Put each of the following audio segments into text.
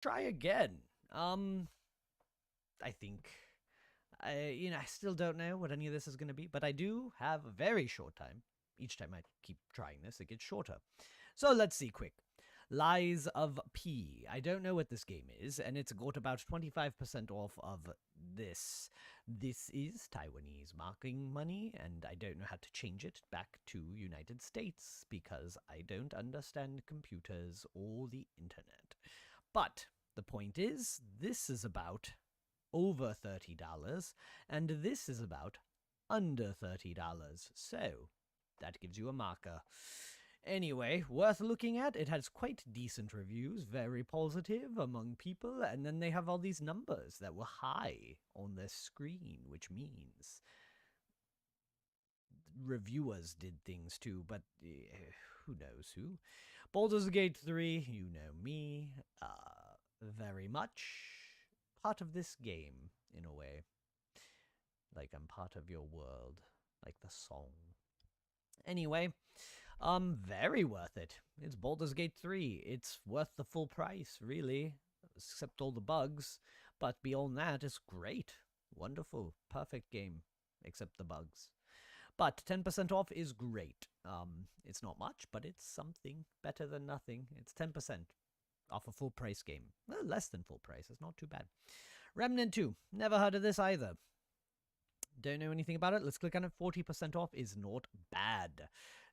try again. I think I still don't know what any of this is going to be, but I do have a very short time. Each time I keep trying this, it gets shorter. So let's see quick. Lies of P. I don't know what this game is, and it's got about 25% off of this. This is Taiwanese marking money, and I don't know how to change it back to United States because I don't understand computers or the internet. But the point is, this is about over $30, and this is about under $30. So that gives you a marker. Anyway, worth looking at. It has quite decent reviews, very positive among people, and then they have all these numbers that were high on their screen, which means reviewers did things too, but who knows who. Baldur's Gate 3, you know me, very much part of this game in a way. Like I'm part of your world, like the song. Anyway, very worth it. It's Baldur's Gate 3. It's worth the full price, really, except all the bugs. But beyond that, it's great. Wonderful. Perfect game, except the bugs. But 10% off is great. It's not much, but it's something better than nothing. It's 10% off a full price game. Well, less than full price. It's not too bad. Remnant 2. Never heard of this either. Don't know anything about it. Let's click on it. 40% off is not bad.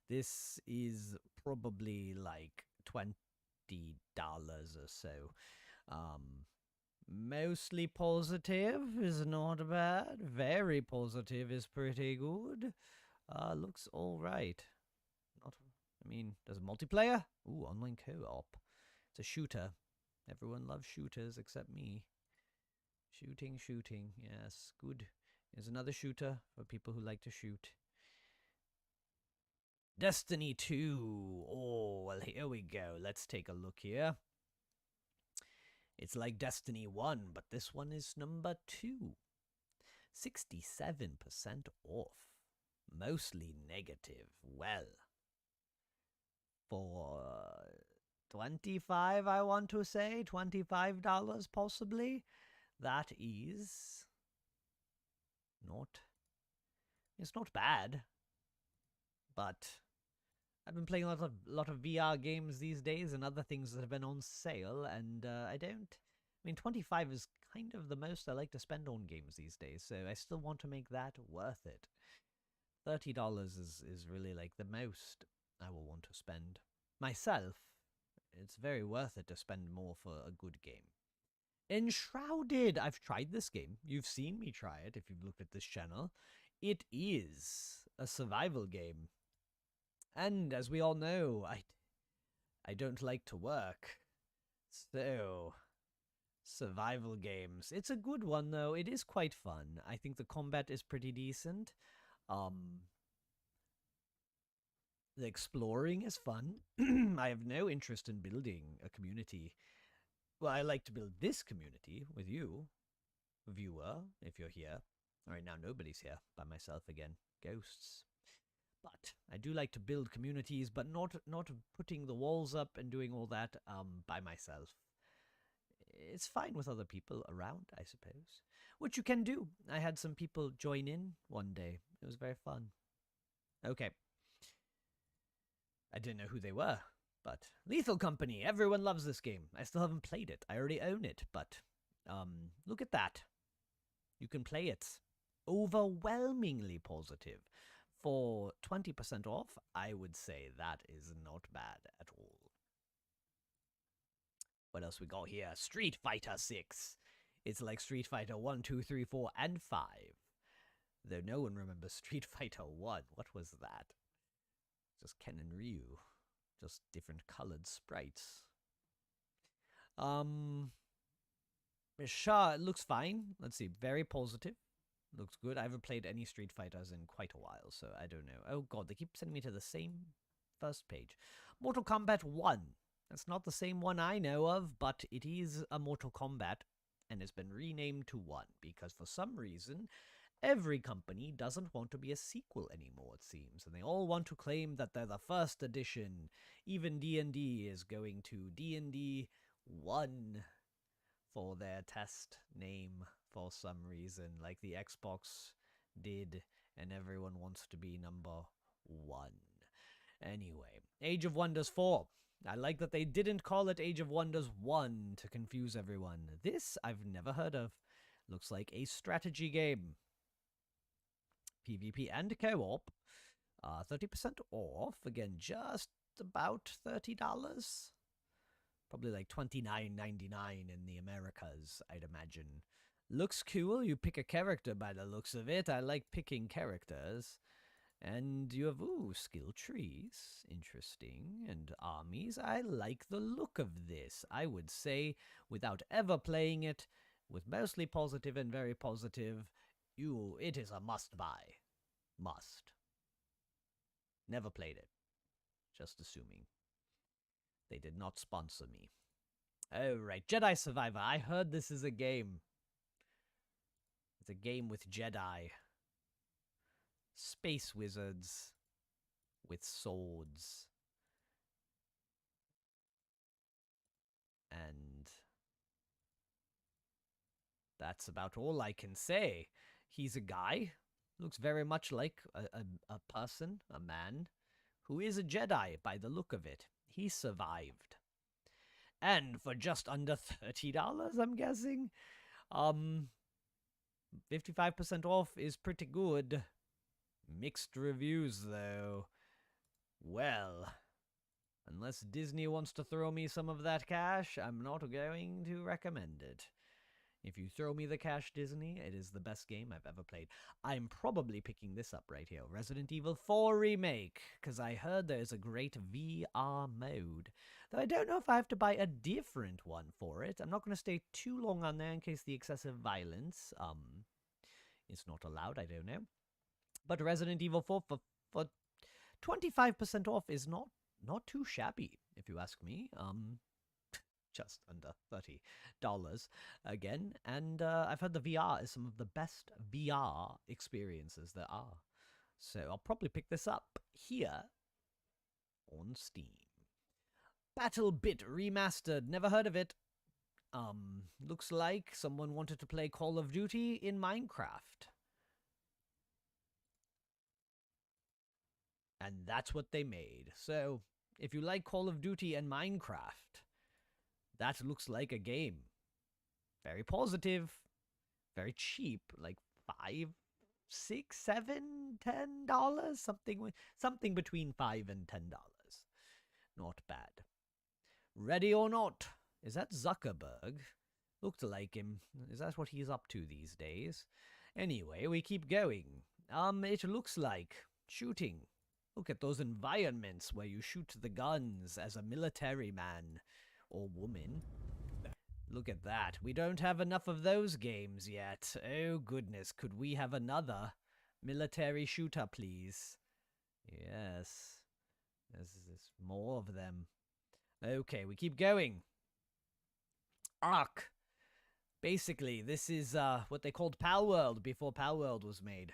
This is probably like $20 or so. Mostly positive is not bad. Very positive is pretty good. Looks all right. Not, I mean, there's a multiplayer. Ooh, online co-op. It's a shooter. Everyone loves shooters except me. Shooting. Yes, good. Here's another shooter for people who like to shoot. Destiny 2. Oh, well, here we go. Let's take a look here. It's like Destiny 1, but this one is number 2. 67% off. Mostly negative. Well, for 25, I want to say, $25 possibly. That is not. It's not bad, but I've been playing a lot of VR games these days and other things that have been on sale, and I don't. I mean, 25 is kind of the most I like to spend on games these days, so I still want to make that worth it. $30 is really like the most I will want to spend myself. It's very worth it to spend more for a good game. Enshrouded. I've tried this game. You've seen me try it if you've looked at this channel. It is a survival game. And as we all know, I don't like to work. So, survival games. It's a good one though. It is quite fun. I think the combat is pretty decent. The exploring is fun. I have no interest in building a community. Well, I like to build this community with you, viewer, if you're here. All right, now nobody's here, by myself again. Ghosts. But I do like to build communities, but not putting the walls up and doing all that by myself. It's fine with other people around, I suppose. Which you can do. I had some people join in one day. It was very fun. Okay. I didn't know who they were, but Lethal Company. Everyone loves this game. I still haven't played it. I already own it, but look at that. You can play it. Overwhelmingly positive. For 20% off, I would say that is not bad at all. What else we got here? Street Fighter 6. It's like Street Fighter 1, 2, 3, 4, and 5. Though no one remembers Street Fighter 1. What was that? Just Ken and Ryu. Just different colored sprites. Sure, it looks fine. Let's see. Very positive. Looks good. I haven't played any Street Fighters in quite a while, so I don't know. Oh god, they keep sending me to the same first page. Mortal Kombat 1. That's not the same one I know of, but it is a Mortal Kombat, and it's been renamed to 1, because for some reason, every company doesn't want to be a sequel anymore, it seems, and they all want to claim that they're the first edition. Even D&D is going to D&D 1 for their test name for some reason, like the Xbox did, and everyone wants to be number one. Anyway, Age of Wonders 4. I like that they didn't call it Age of Wonders 1 to confuse everyone. This I've never heard of. Looks like a strategy game. PvP and co-op. 30% off. Again, just about $30. Probably like $29.99 in the Americas, I'd imagine. Looks cool. You pick a character by the looks of it. I like picking characters. And you have, skill trees. Interesting. And armies. I like the look of this. I would say, without ever playing it, with mostly positive and very positive, it is a must-buy. Must. Never played it. Just assuming. They did not sponsor me. Oh, right. Jedi Survivor. I heard this is a game. It's a game with Jedi. Space wizards with swords. And that's about all I can say. He's a guy. Looks very much like a person, a man, who is a Jedi by the look of it. He survived. And for just under $30, I'm guessing. 55% off is pretty good. Mixed reviews, though. Well, unless Disney wants to throw me some of that cash, I'm not going to recommend it. If you throw me the cash, Disney, it is the best game I've ever played. I'm probably picking this up right here. Resident Evil 4 Remake, because I heard there's a great VR mode. Though I don't know if I have to buy a different one for it. I'm not going to stay too long on there in case the excessive violence is not allowed. I don't know. But Resident Evil 4 for 25% off is not too shabby, if you ask me. Just under $30 again. And I've heard the VR is some of the best VR experiences there are. So I'll probably pick this up here on Steam. BattleBit Remastered. Never heard of it. Looks like someone wanted to play Call of Duty in Minecraft. And that's what they made. So if you like Call of Duty and Minecraft, that looks like a game. Very positive. Very cheap. Like $5, $6, $7, $10? Something between $5 and $10. Not bad. Ready or Not. Is that Zuckerberg? Looked like him. Is that what he's up to these days? Anyway, we keep going. It looks like shooting. Look at those environments where you shoot the guns as a military man or woman. Look at that. We don't have enough of those games yet. Oh goodness, could we have another military shooter, please? Yes. There's more of them. Okay, we keep going. Ark. Basically, this is what they called Palworld before Palworld was made.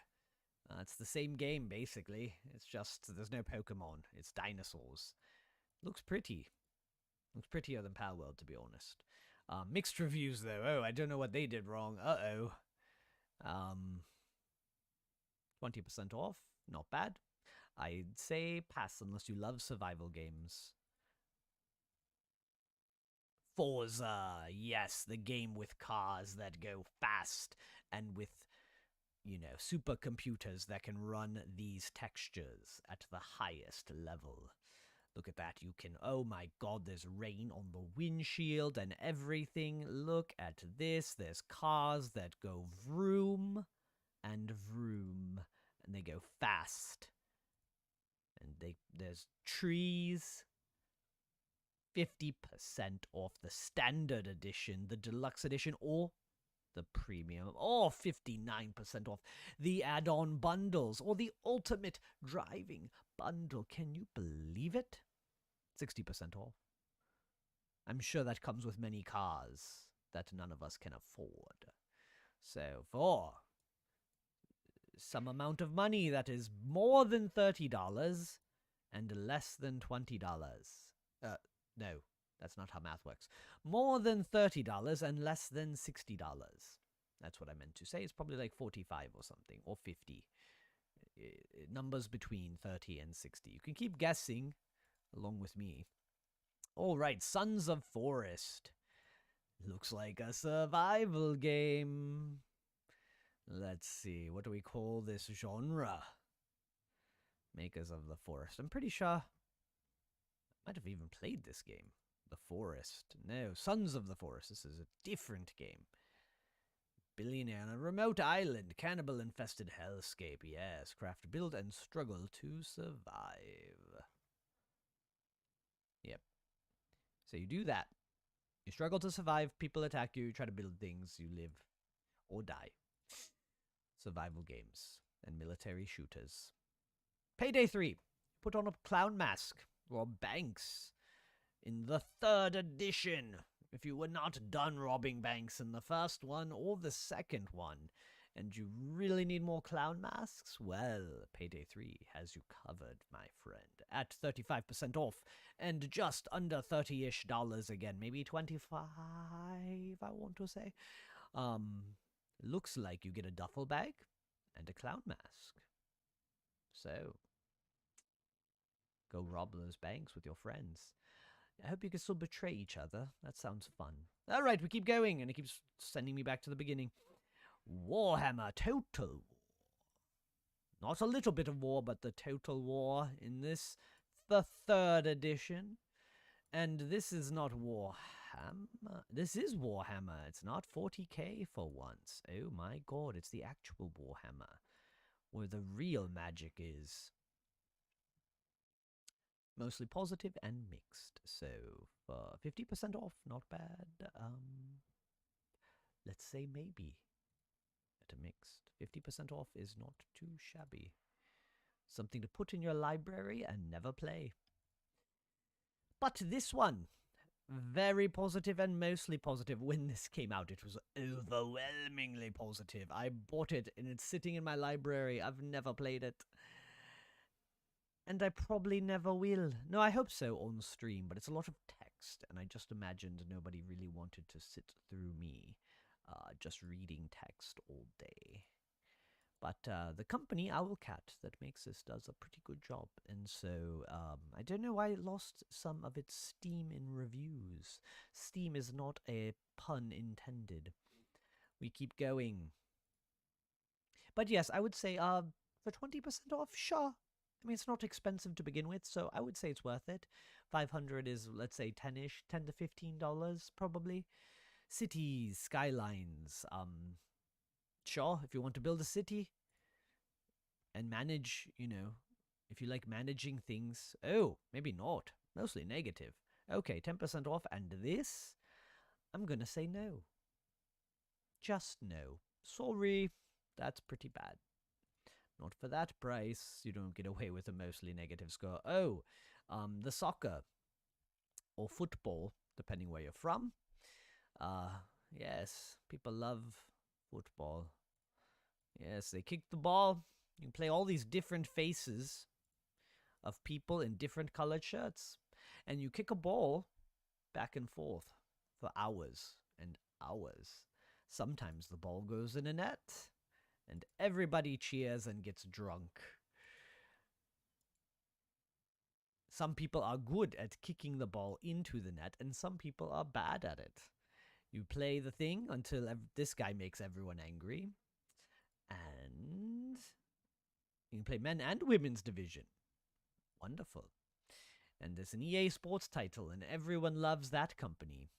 It's the same game, basically. It's just, there's no Pokemon. It's dinosaurs. Looks pretty. Looks prettier than Palworld, to be honest. Mixed reviews, though. Oh, I don't know what they did wrong. Uh-oh. 20% off. Not bad. I'd say pass unless you love survival games. Forza. Yes, the game with cars that go fast and with, supercomputers that can run these textures at the highest level. Look at that. You can, oh my god, there's rain on the windshield and everything. Look at this. There's cars that go vroom and vroom. And they go fast. And there's trees. 50% off the standard edition, the deluxe edition, or the premium, or 59% off the add-on bundles, or the ultimate driving bundle. Can you believe it? 60% off. I'm sure that comes with many cars that none of us can afford. So for some amount of money that is more than $30 and less than $20. No, That's not how math works. More than $30 and less than $60. That's what I meant to say. It's probably like 45 or something, or 50. Numbers between 30 and 60. You can keep guessing along with me. All right, Sons of Forest. Looks like a survival game. Let's see, what do we call this genre? Makers of the Forest. I'm pretty sure I might have even played this game. The Forest. No, Sons of the Forest. This is a different game. Billionaire on a remote island, cannibal-infested hellscape. Yes, craft, build, and struggle to survive. Yep. So you do that. You struggle to survive, people attack you, you try to build things, you live or die. Survival games and military shooters. Payday 3. Put on a clown mask, rob banks in the 3rd edition. If you were not done robbing banks in the first one or the second one, and you really need more clown masks, well, Payday 3 has you covered, my friend, at 35% off, and just under $30-ish again, maybe 25, I want to say. Looks like you get a duffel bag and a clown mask. So, go rob those banks with your friends. I hope you can still betray each other. That sounds fun. All right, we keep going, and it keeps sending me back to the beginning. Warhammer Total War. Not a little bit of war, but the Total War in this, the 3rd edition. And this is not Warhammer. This is Warhammer. It's not 40k for once. Oh my god, it's the actual Warhammer, where the real magic is. Mostly positive and mixed. So for 50% off, not bad. Let's say maybe. At a mixed 50% off is not too shabby. Something to put in your library and never play. But this one, very positive and mostly positive. When this came out, it was overwhelmingly positive. I bought it and it's sitting in my library. I've never played it. And I probably never will. No, I hope so on stream, but it's a lot of text, and I just imagined nobody really wanted to sit through me just reading text all day. But the company, Owlcat, that makes this does a pretty good job, and so I don't know why it lost some of its steam in reviews. Steam is not a pun intended. We keep going. But yes, I would say for 20% off, sure. I mean, it's not expensive to begin with, so I would say it's worth it. 500 is, let's say, 10-ish, $10 to $15 probably. Cities, skylines, sure, if you want to build a city and manage, if you like managing things, oh, maybe not, mostly negative. Okay, 10% off, and this, I'm gonna say no. Just no. Sorry, that's pretty bad. Not for that price. You don't get away with a mostly negative score. Oh, the soccer or football, depending where you're from. Yes, people love football. Yes, they kick the ball. You can play all these different faces of people in different colored shirts. And you kick a ball back and forth for hours and hours. Sometimes the ball goes in a net. And everybody cheers and gets drunk. Some people are good at kicking the ball into the net, and some people are bad at it. You play the thing until this guy makes everyone angry. And you can play men and women's division. Wonderful. And there's an EA Sports title, and everyone loves that company.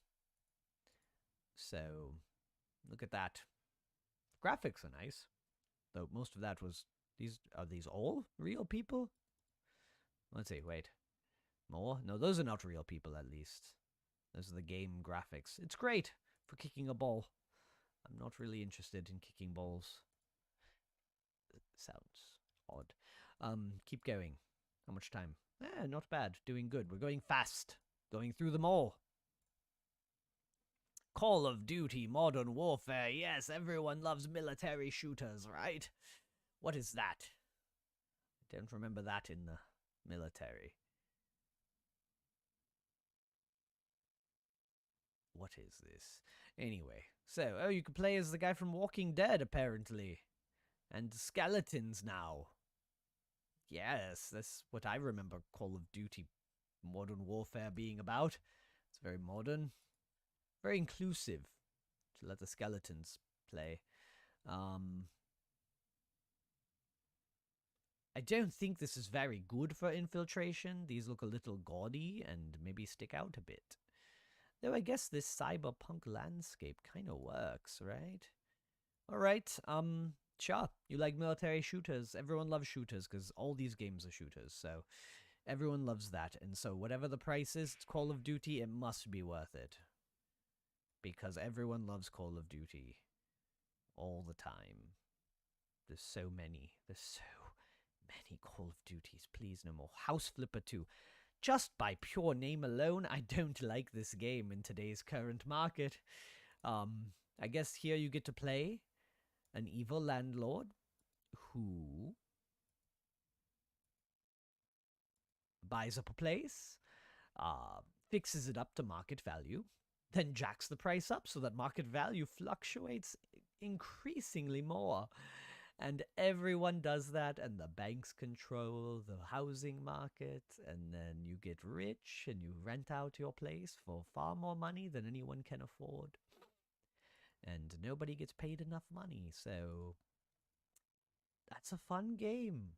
So, look at that. Graphics are nice. Though most of that was, are these all real people? Let's see, wait. More? No, those are not real people, at least. Those are the game graphics. It's great for kicking a ball. I'm not really interested in kicking balls. Sounds odd. Keep going. How much time? Not bad. Doing good. We're going fast. Going through them all. Call of Duty Modern Warfare. Yes, everyone loves military shooters, right? What is that? I don't remember that in the military. What is this? Anyway, so, oh, you can play as the guy from Walking Dead, apparently. And skeletons now. Yes, that's what I remember Call of Duty Modern Warfare being about. It's very modern, very inclusive to let the skeletons play. I don't think this is very good for infiltration. These look a little gaudy and maybe stick out a bit. Though I guess this cyberpunk landscape kind of works, right? Alright, sure. You like military shooters. Everyone loves shooters because all these games are shooters, so everyone loves that. And so whatever the price is, it's Call of Duty, it must be worth it. Because everyone loves Call of Duty. All the time. There's so many. There's so many Call of Duties. Please, no more. House Flipper 2. Just by pure name alone, I don't like this game in today's current market. I guess here you get to play an evil landlord who buys up a place, fixes it up to market value, then jacks the price up so that market value fluctuates increasingly more. And everyone does that, and the banks control the housing market, and then you get rich and you rent out your place for far more money than anyone can afford. And nobody gets paid enough money, so that's a fun game.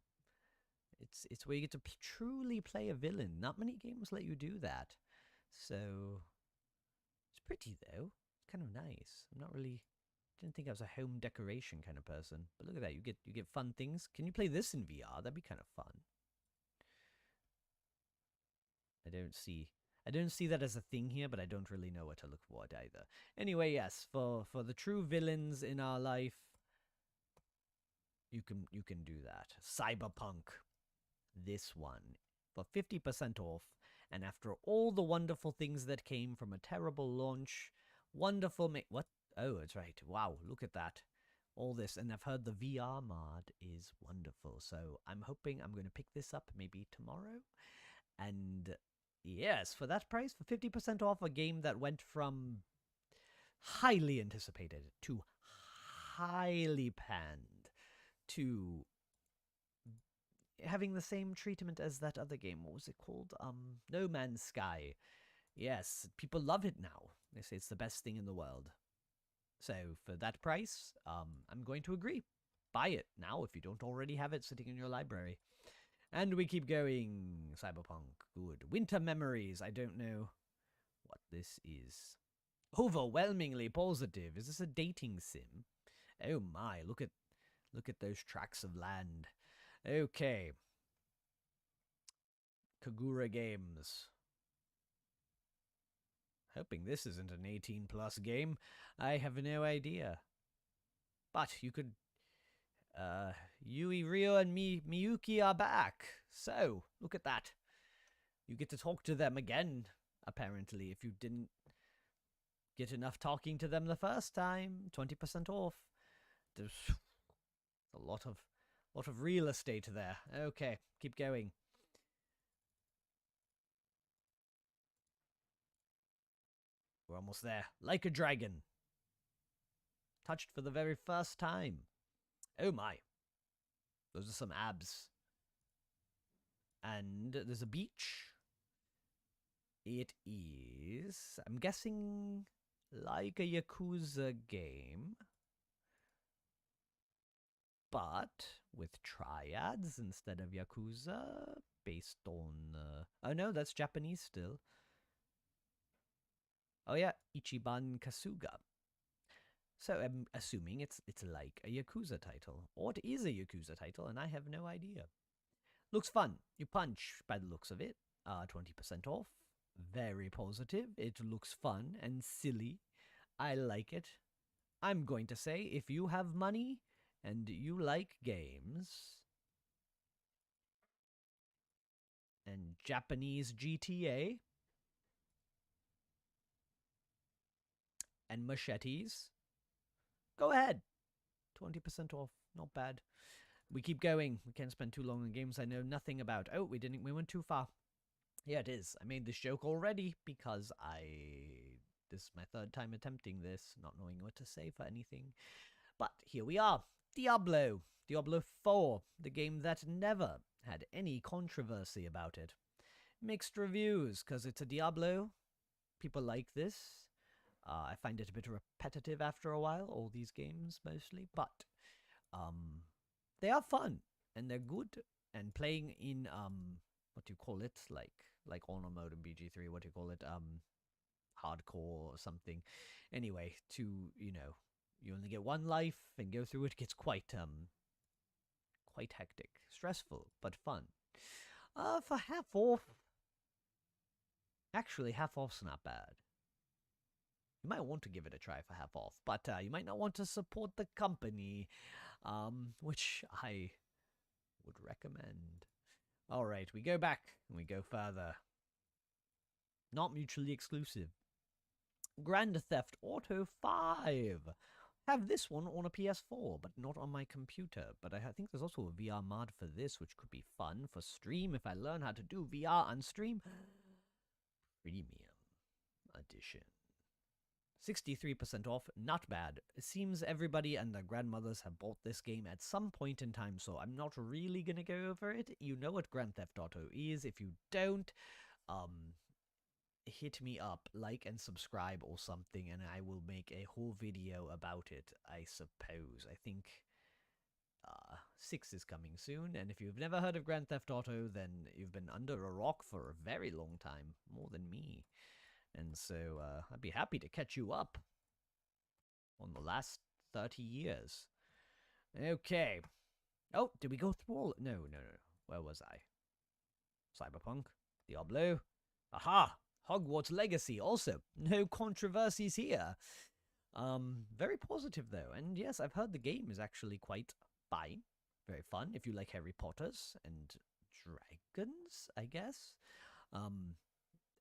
It's where you get to truly play a villain. Not many games let you do that. So it's pretty though. It's kind of nice. I'm not really didn't think I was a home decoration kind of person. But look at that, you get fun things. Can you play this in VR? That'd be kind of fun. I don't see that as a thing here, but I don't really know what to look for either. Anyway, yes, for the true villains in our life, you can do that. Cyberpunk. This one for 50% off, and after all the wonderful things that came from a terrible launch, wonderful what? Oh, that's right. Wow, look at that. All this, and I've heard the VR mod is wonderful, so I'm hoping I'm going to pick this up maybe tomorrow. And yes, for that price, for 50% off a game that went from highly anticipated to highly panned to having the same treatment as that other game. What was it called? No Man's Sky. Yes, people love it now. They say it's the best thing in the world. So for that price, I'm going to agree. Buy it now if you don't already have it sitting in your library. And we keep going. Cyberpunk. Good. Winter Memories. I don't know what this is. Overwhelmingly positive. Is this a dating sim? Oh my, look at those tracts of land. Okay. Kagura Games. Hoping this isn't an 18+ game. I have no idea. But you could... Yui, Ryo, and Miyuki are back. So, look at that. You get to talk to them again, apparently, if you didn't get enough talking to them the first time. 20% off. There's a lot of real estate there. Okay, keep going. We're almost there. Like a Dragon. Touched for the very first time. Oh my. Those are some abs. And there's a beach. It is, I'm guessing, like a Yakuza game, but with triads instead of Yakuza, based on... oh no, that's Japanese still. Oh yeah, Ichiban Kasuga. So I'm assuming it's like a Yakuza title. Or it is a Yakuza title, and I have no idea. Looks fun. You punch by the looks of it. 20% off. Very positive. It looks fun and silly. I like it. I'm going to say, if you have money and you like games and Japanese GTA and machetes, go ahead. 20% off. Not bad. We keep going. We can't spend too long on games I know nothing about. Oh, we went too far. Yeah, it is. I made this joke already because I This is my third time attempting this, not knowing what to say for anything. But here we are. Diablo. Diablo 4, the game that never had any controversy about it. Mixed reviews, because it's a Diablo. People like this. I find it a bit repetitive after a while, all these games mostly, but they are fun, and they're good, and playing in, what do you call it, like Honor Mode and BG3, what do you call it, hardcore or something. Anyway, you only get one life, and go through it gets quite hectic. Stressful, but fun. For half off, actually, half off's not bad. You might want to give it a try for half off, but you might not want to support the company, which I would recommend. Alright, we go back, and we go further. Not mutually exclusive. Grand Theft Auto 5. Have this one on a PS4, but not on my computer. But I think there's also a VR mod for this, which could be fun for stream if I learn how to do VR on stream. Premium edition. 63% off, not bad. It seems everybody and their grandmothers have bought this game at some point in time, so I'm not really gonna go over it. You know what Grand Theft Auto is. If you don't, hit me up, like and subscribe or something, and I will make a whole video about it, I suppose. I think 6 is coming soon, and if you've never heard of Grand Theft Auto, then you've been under a rock for a very long time, more than me. And so I'd be happy to catch you up on the last 30 years. Okay. Oh, did we go through all? No. Where was I? Cyberpunk, Diablo. Aha! Hogwarts Legacy also. No controversies here. Very positive though. And yes, I've heard the game is actually quite fine. Very fun if you like Harry Potters and dragons, I guess.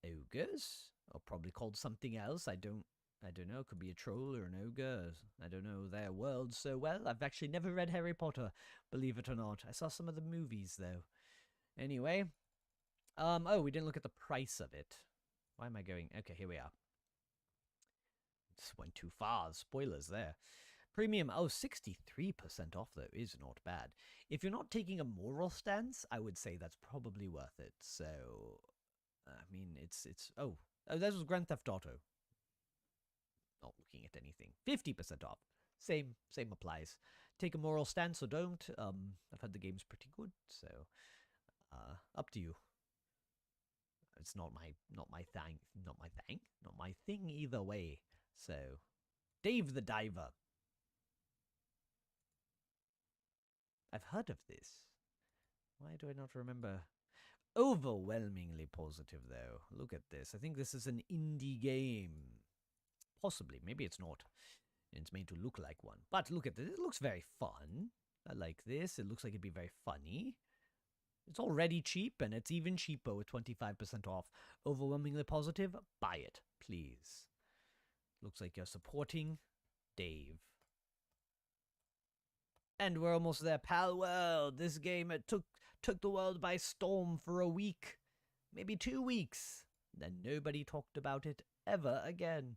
Ogres, or probably called something else. I don't know. Could be a troll or an ogre. I don't know their world so well. I've actually never read Harry Potter, believe it or not. I saw some of the movies though. Anyway, oh, we didn't look at the price of it. Why am I going? Okay, here we are. Just went too far. Spoilers there. Premium, 63% off though is not bad. If you're not taking a moral stance, I would say that's probably worth it. So, I mean, it's oh, that was Grand Theft Auto. Not looking at anything. 50% off. Same applies. Take a moral stance or don't. I've heard the game's pretty good, so up to you. It's not my thing either way. So, Dave the Diver. I've heard of this. Why do I not remember? Overwhelmingly positive, though. Look at this. I think this is an indie game. Possibly. Maybe it's not. It's made to look like one. But look at this. It looks very fun. I like this. It looks like it'd be very funny. It's already cheap, and it's even cheaper with 25% off. Overwhelmingly positive. Buy it, please. Looks like you're supporting Dave. And we're almost there, Pal World. This game, it took the world by storm for a week. Maybe 2 weeks. Then nobody talked about it ever again.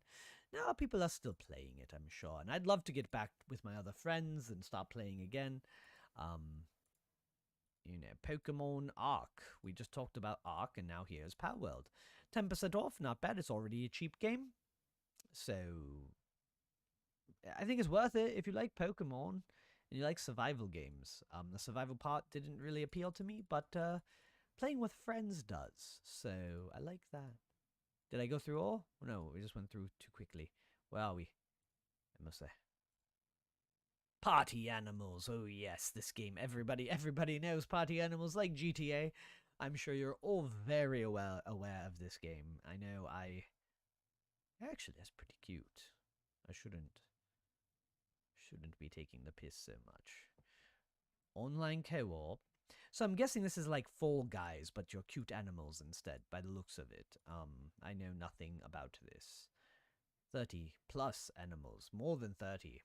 Now people are still playing it, I'm sure. And I'd love to get back with my other friends and start playing again. Pokemon Arc. We just talked about Arc, and now here's Pal World. 10% off, not bad. It's already a cheap game. So, I think it's worth it if you like Pokemon and you like survival games. The survival part didn't really appeal to me, but playing with friends does. So, I like that. Did I go through all? No, we just went through too quickly. Where are we? I must say. Party Animals. Oh yes, this game. Everybody knows Party Animals, like GTA. I'm sure you're all very aware of this game. I know actually, that's pretty cute. I shouldn't be taking the piss so much. Online co-op. So I'm guessing this is like Fall Guys, but you're cute animals instead, by the looks of it. I know nothing about this. 30 plus animals. More than 30.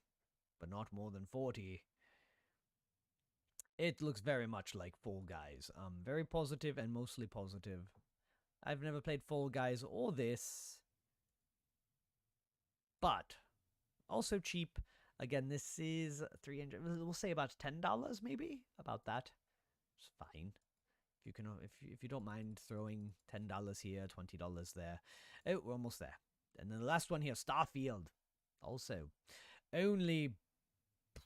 But not more than 40. It looks very much like Fall Guys. Very positive and mostly positive. I've never played Fall Guys or this. but also cheap. Again, this is 300. We'll say about $10, maybe about that. It's fine. If you can, if you don't mind throwing $10 here, $20 there. Oh, we're almost there. And then the last one here, Starfield. Also, only. I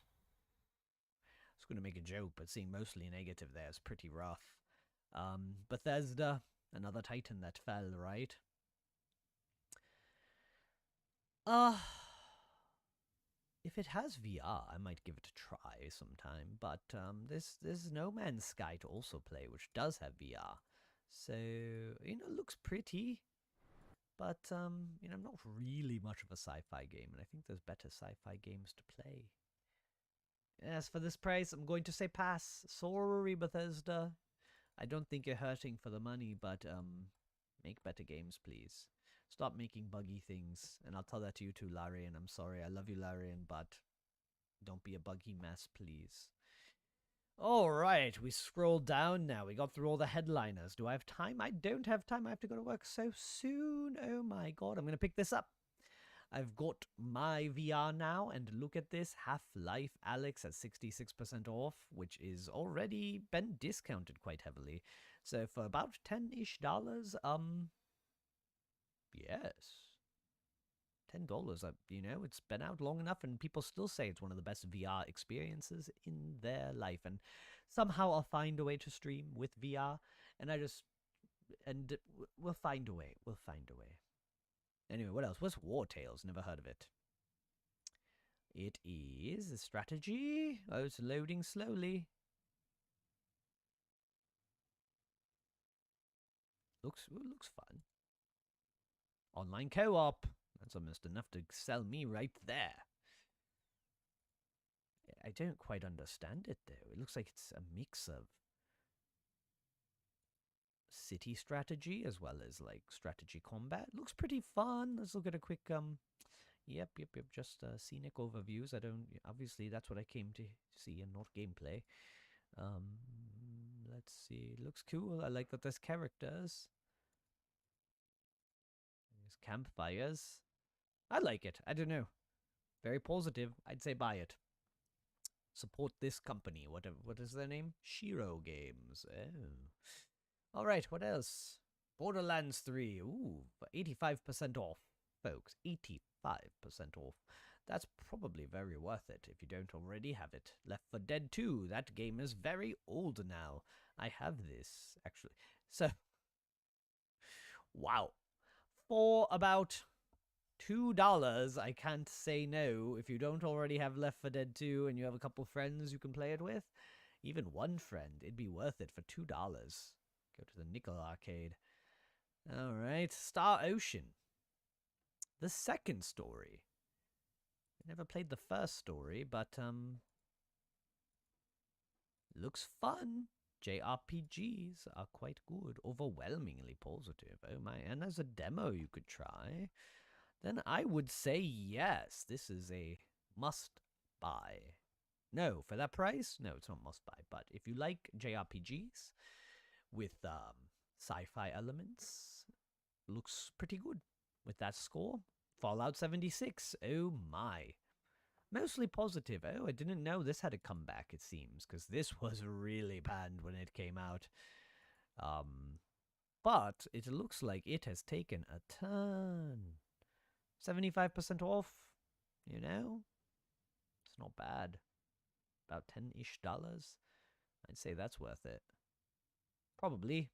was going to make a joke, but seeing mostly negative there is pretty rough. Bethesda, another Titan that fell, right? If it has VR, I might give it a try sometime. But there's No Man's Sky to also play, which does have VR. So looks pretty. But not really much of a sci-fi game, and I think there's better sci-fi games to play. As for this price, I'm going to say pass. Sorry, Bethesda. I don't think you're hurting for the money, but make better games, please. Stop making buggy things. And I'll tell that to you too, Larian. I'm sorry. I love you, Larian, but don't be a buggy mess, please. All right, we scroll down now. We got through all the headliners. Do I have time? I don't have time. I have to go to work so soon. Oh my god, I'm going to pick this up. I've got my VR now, and look at this. Half-Life Alyx at 66% off, which is already been discounted quite heavily. So for about $10-ish, yes. $10, it's been out long enough, and people still say it's one of the best VR experiences in their life. And somehow I'll find a way to stream with VR, and we'll find a way. We'll find a way. Anyway, what else? What's War Tales? Never heard of it. It is a strategy. Oh, it's loading slowly. Looks fun. Online co-op. That's almost enough to sell me right there. I don't quite understand it, though. It looks like it's a mix of city strategy as well as, like, strategy combat. Looks pretty fun. Let's look at a quick, Yep, just scenic overviews. Obviously, that's what I came to see and not gameplay. Let's see. It looks cool. I like that there's characters. There's campfires. I like it. I don't know. Very positive. I'd say buy it. Support this company. What is their name? Shiro Games. Oh. Alright, what else? Borderlands 3. Ooh, 85% off, folks. 85% off. That's probably very worth it if you don't already have it. Left 4 Dead 2. That game is very old now. I have this, actually. So, wow. For about $2, I can't say no. If you don't already have Left 4 Dead 2 and you have a couple friends you can play it with, even one friend, it'd be worth it for $2. Go to the Nickel Arcade. Alright, Star Ocean. The second story. I never played the first story, but looks fun. JRPGs are quite good. Overwhelmingly positive. Oh my, and there's a demo you could try. Then I would say yes. This is a must-buy. No, for that price? No, it's not must-buy. But if you like JRPGs with sci-fi elements, looks pretty good. With that score, Fallout 76. Oh my. Mostly positive. Oh, I didn't know this had a comeback, it seems, because this was really banned when it came out. But it looks like it has taken a turn. 75% off, It's not bad. About $10-ish. I'd say that's worth it. Probably.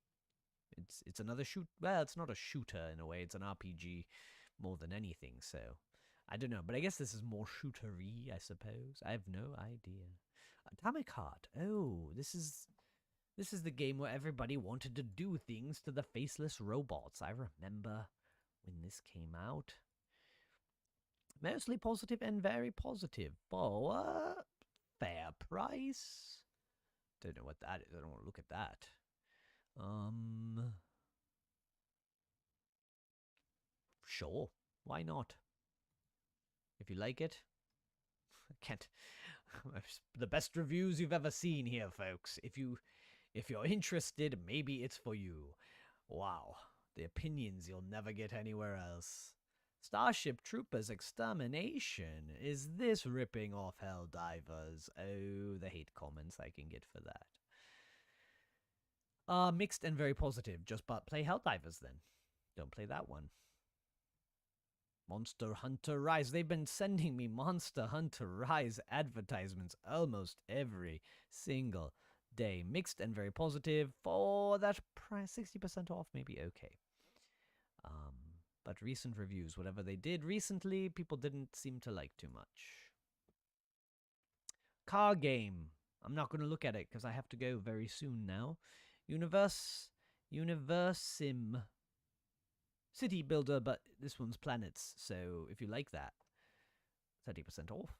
It's another shoot. Well, it's not a shooter in a way. It's an RPG more than anything, so I don't know. But I guess this is more shootery, I suppose. I have no idea. Atomic Heart. Oh, this is the game where everybody wanted to do things to the faceless robots. I remember when this came out. Mostly positive and very positive. But fair price. Don't know what that is. I don't want to look at that. Sure. Why not? If you like it. I can't. The best reviews you've ever seen here, folks. If you're interested, maybe it's for you. Wow. The opinions you'll never get anywhere else. Starship Troopers Extermination. Is this ripping off Helldivers? Oh, the hate comments I can get for that. Mixed and very positive. Just but play Helldivers then. Don't play that one. Monster Hunter Rise. They've been sending me Monster Hunter Rise advertisements almost every single day. Mixed and very positive. For that price, 60% off, maybe okay. But recent reviews, whatever they did recently, people didn't seem to like too much. Car game. I'm not going to look at it because I have to go very soon now. Universim. City Builder, but this one's planets, so if you like that, 30% off.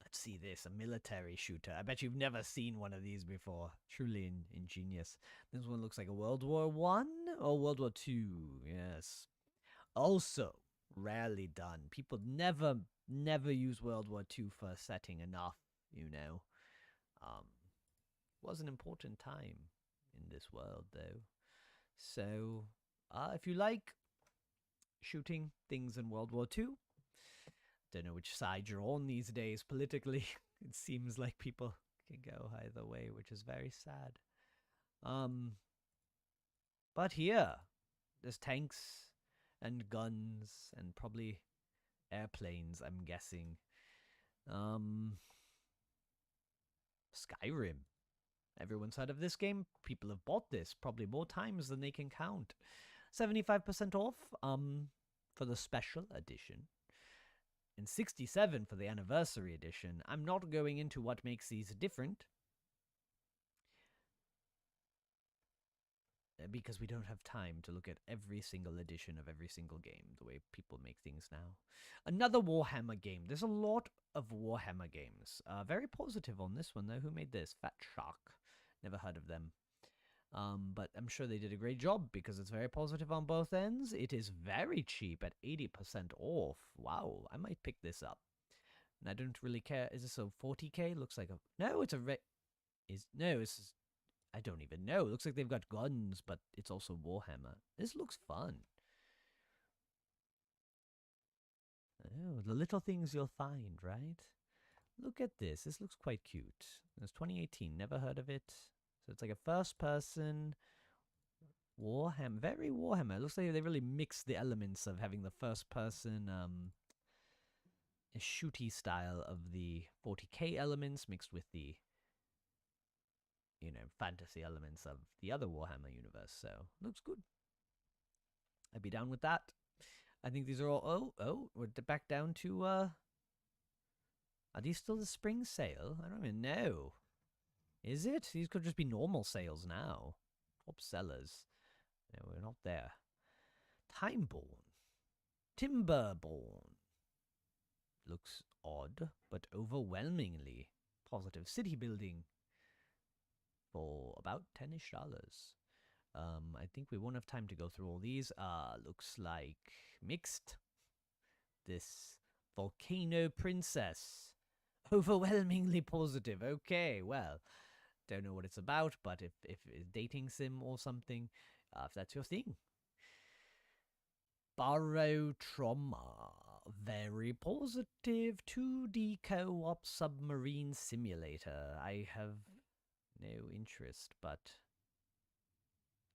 Let's see this, a military shooter. I bet you've never seen one of these before. Truly ingenious. This one looks like a World War I or World War II. Yes. Also, rarely done. People never use World War II for a setting enough, you know. Was an important time in this world, though. So, if you like shooting things in World War II, don't know which side you're on these days politically. It seems like people can go either way, which is very sad. But here, there's tanks and guns and probably airplanes, I'm guessing. Skyrim. Everyone's heard of this game. People have bought this probably more times than they can count. 75% off for the special edition. And 67 for the anniversary edition. I'm not going into what makes these different, because we don't have time to look at every single edition of every single game, the way people make things now. Another Warhammer game. There's a lot of Warhammer games. Very positive on this one, though. Who made this? Fat Shark. Never heard of them. But I'm sure they did a great job because it's very positive on both ends. It is very cheap at 80% off. Wow, I might pick this up. And I don't really care. Is this a 40k? Looks like a... No, it's a... No, it's... I don't even know. It looks like they've got guns, but it's also Warhammer. This looks fun. Oh, the little things you'll find, right? Look at this. This looks quite cute. It's 2018. Never heard of it. So it's like a first-person Warhammer. Very Warhammer. It looks like they really mixed the elements of having the first-person shooty style of the 40k elements mixed with the, you know, fantasy elements of the other Warhammer universe. So, looks good. I'd be down with that. I think these are all... Oh, we're back down to... Are these still the spring sale? I don't even know. Is it? These could just be normal sales now. Top sellers. No, we're not there. Timeborn. Timberborn. Looks odd, but overwhelmingly positive. City building for about $10-ish. I think we won't have time to go through all these. Looks like mixed. This Volcano Princess. Overwhelmingly positive. Okay, well, don't know what it's about, but if it's dating sim or something, if that's your thing. Barotrauma. Very positive. 2D co-op submarine simulator. I have no interest, but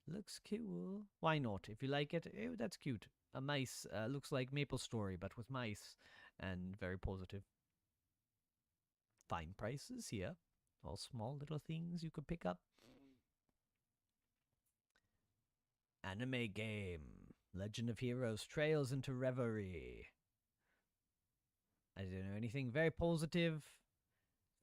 looks cool. Why not? If you like it, oh, that's cute. A mice. Looks like MapleStory, but with mice, and very positive. Fine prices here. All small little things you could pick up. Anime game. Legend of Heroes Trails into Reverie. I don't know anything. Very positive.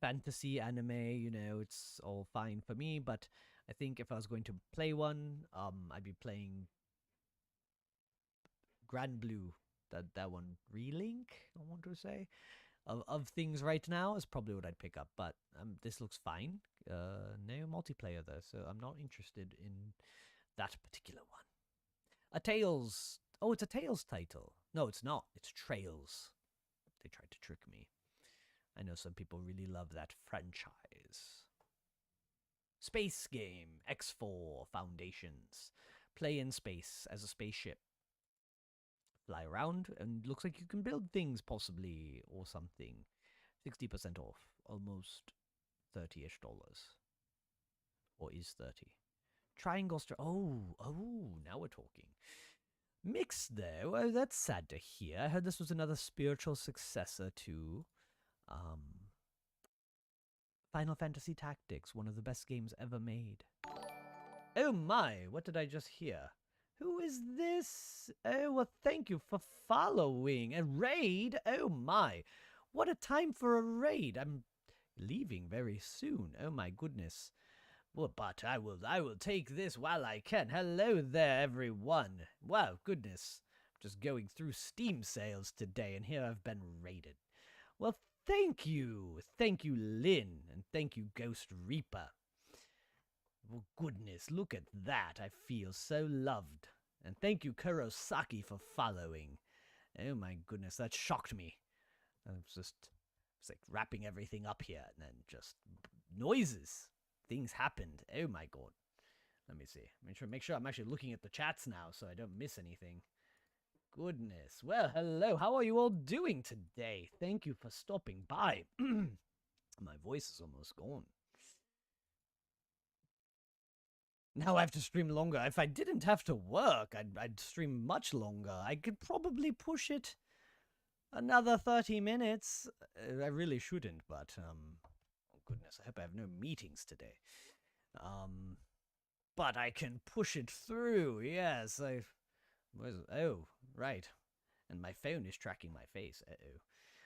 Fantasy anime, you know, it's all fine for me, but I think if I was going to play one, I'd be playing Grand Blue. That one. Relink, I want to say. Of things right now is probably what I'd pick up, but this looks fine. No multiplayer though, so I'm not interested in that particular one. A Tales. Oh, it's a Tales title. No, it's not. It's Trails. They tried to trick me. I know some people really love that franchise. Space game. X4 Foundations. play in space as a spaceship. Fly around, and looks like you can build things possibly or something. 60% off, almost $30-ish. Or is 30. Triangle now we're talking. Mixed though, oh, that's sad to hear. I heard this was another spiritual successor to Final Fantasy Tactics, one of the best games ever made. Oh my, what did I just hear? Who is this? Oh, well, thank you for following. A raid? Oh my, what a time for a raid. I'm leaving very soon. Oh my goodness. Well, but I will take this while I can. Hello there, everyone. Wow, goodness. Just going through Steam sales today, and here I've been raided. Well, thank you. Thank you, Lynn, and thank you, Ghost Reaper. Well, goodness, look at that. I feel so loved. And thank you, Kurosaki, for following. Oh my goodness, that shocked me. I was just, it's like wrapping everything up here, and then just noises. Things happened. Oh my god. Let me see. Make sure I'm actually looking at the chats now so I don't miss anything. Goodness. Well, hello. How are you all doing today? Thank you for stopping by. My voice is almost gone. Now I have to stream longer. If I didn't have to work, I'd stream much longer. I could probably push it another 30 minutes. I really shouldn't, but oh goodness, I hope I have no meetings today. But I can push it through. Yes, oh, right. And my phone is tracking my face. Uh-oh.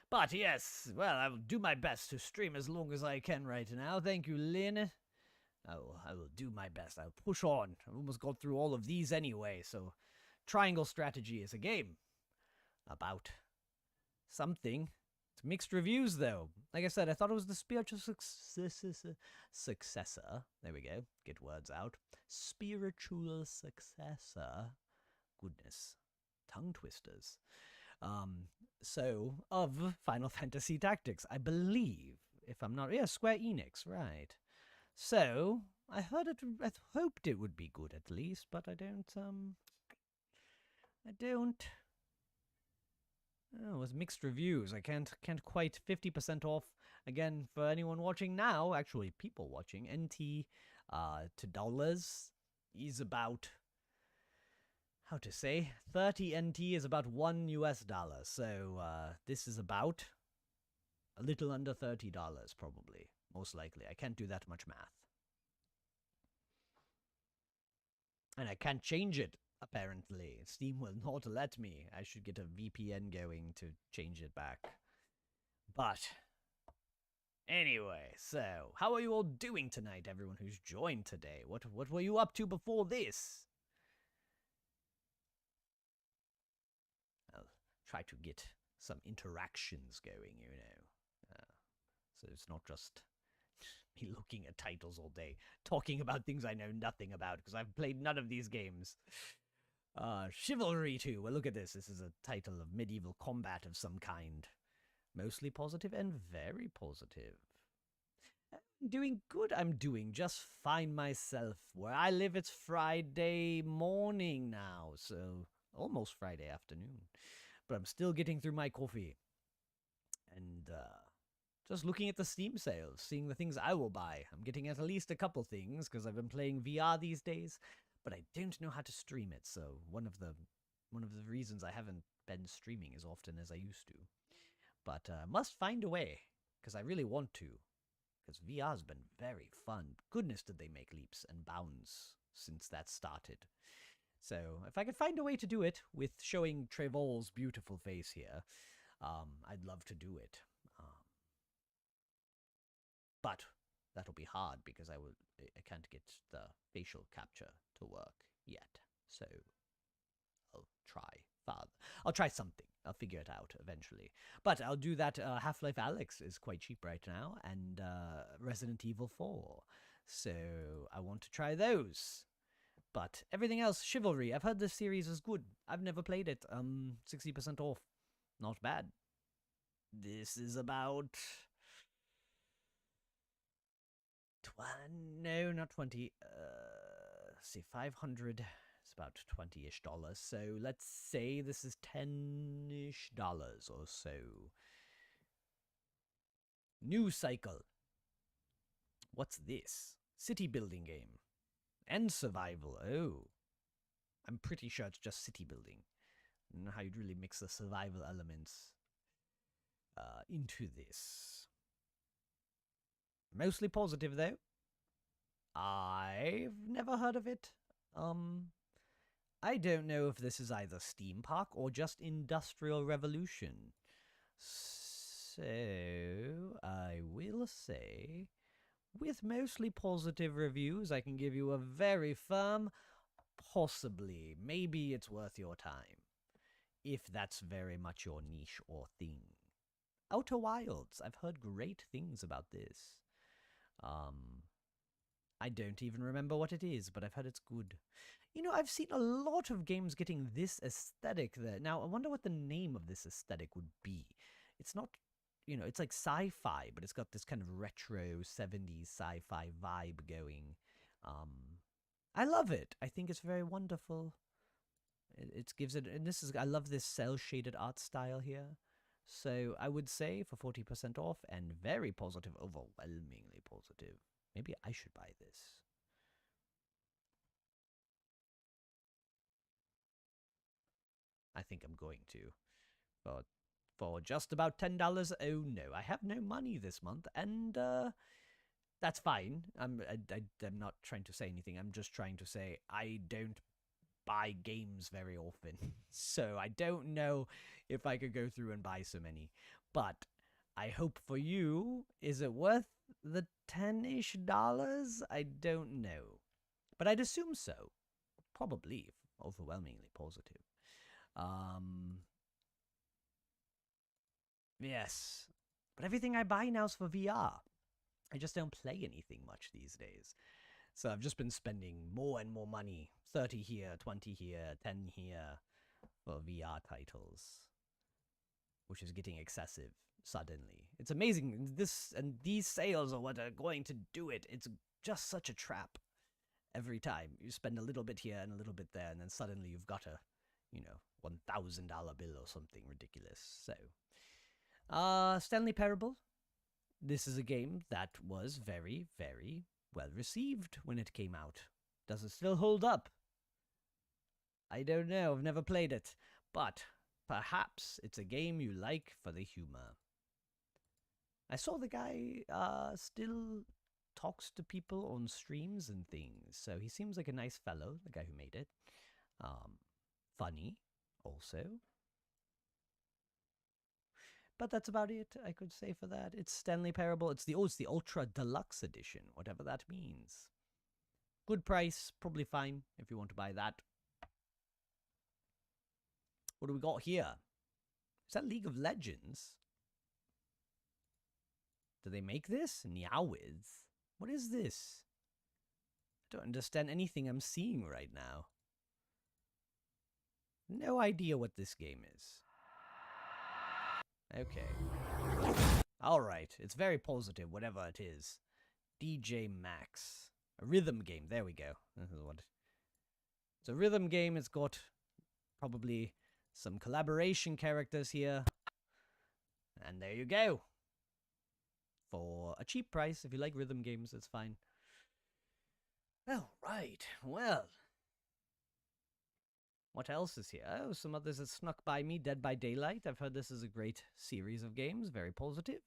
But yes, well, I will do my best to stream as long as I can right now. Thank you, Lynn. I will do my best. I'll push on. I've almost got through all of these anyway, so Triangle Strategy is a game about something. It's mixed reviews, though. Like I said, I thought it was the spiritual successor. There we go. Get words out. Spiritual successor. Goodness. Tongue twisters. So, of Final Fantasy Tactics, I believe. If I'm not... Yeah, Square Enix, right. So, I hoped it would be good at least, but I don't. Oh, it was mixed reviews. I can't quite 50% off. Again, for anyone watching now, actually people watching, NT to dollars is about, how to say, 30 NT is about $1 US. So this is about a little under $30 probably. Most likely. I can't do that much math. And I can't change it, apparently. Steam will not let me. I should get a VPN going to change it back. But, anyway, so, how are you all doing tonight, everyone who's joined today? What were you up to before this? I'll try to get some interactions going, you know. So it's not just me looking at titles all day, talking about things I know nothing about, because I've played none of these games. Chivalry 2. Well, look at this. This is a title of medieval combat of some kind. Mostly positive and very positive. I'm doing good. I'm doing just fine myself. Where I live, it's Friday morning now, so almost Friday afternoon. But I'm still getting through my coffee. And, just looking at the Steam sales, seeing the things I will buy. I'm getting at least a couple things, because I've been playing VR these days, but I don't know how to stream it, so one of the reasons I haven't been streaming as often as I used to. But must find a way, because I really want to, because VR's been very fun. Goodness, did they make leaps and bounds since that started. So if I could find a way to do it with showing Trevor's beautiful face here, I'd love to do it. But that'll be hard because I can't get the facial capture to work yet. So I'll try something. I'll figure it out eventually. But I'll do that. Half-Life Alyx is quite cheap right now, and Resident Evil 4. So I want to try those. But everything else, Chivalry. I've heard this series is good. I've never played it. 60% off. Not bad. This is about... no, not 20. See, 500, It's about $20-ish. So let's say this is $10-ish or so. New cycle. What's this? City building game. And survival. Oh. I'm pretty sure it's just city building. I don't know how you'd really mix the survival elements into this. Mostly positive, though. I've never heard of it. I don't know if this is either Steam Park or just Industrial Revolution. So, I will say, with mostly positive reviews, I can give you a very firm possibly. Maybe it's worth your time. If that's very much your niche or thing. Outer Wilds. I've heard great things about this. I don't even remember what it is, but I've heard it's good. You know, I've seen a lot of games getting this aesthetic there. Now, I wonder what the name of this aesthetic would be. It's not, you know, it's like sci-fi, but it's got this kind of retro 70s sci-fi vibe going. I love it. I think it's very wonderful. It gives it, and this is, I love this cel-shaded art style here. So I would say for 40% off and very positive, overwhelmingly positive. Maybe I should buy this. I think I'm going to. But for just about $10, oh no, I have no money this month, and that's fine. I'm not trying to say anything. I'm just trying to say I don't buy games very often. So I don't know if I could go through and buy so many. But I hope for you, is it worth the $10-ish? I don't know. But I'd assume so. Probably, overwhelmingly positive. Yes. But everything I buy now is for VR. I just don't play anything much these days. So I've just been spending more and more money. 30 here, 20 here, 10 here for VR titles. Which is getting excessive suddenly. It's amazing. These sales are what are going to do it. It's just such a trap. Every time you spend a little bit here and a little bit there, and then suddenly you've got a, $1,000 bill or something ridiculous. So, Stanley Parable. This is a game that was very, very well received when it came out. Does it still hold up? I don't know. I've never played it. But perhaps it's a game you like for the humor. I saw the guy still talks to people on streams and things, so he seems like a nice fellow, the guy who made it. Funny, also. But that's about it, I could say for that. It's Stanley Parable. It's the Ultra Deluxe Edition, whatever that means. Good price, probably fine if you want to buy that. What do we got here? Is that League of Legends? Do they make this? Meowiz? What is this? I don't understand anything I'm seeing right now. No idea what this game is. Okay. Alright, it's very positive, whatever it is. DJ Max. A rhythm game, there we go. This is what it's a rhythm game. It's got probably some collaboration characters here. And there you go. For a cheap price, if you like rhythm games, it's fine. Alright, well. What else is here? Oh, some others that snuck by me. Dead by Daylight. I've heard this is a great series of games. Very positive.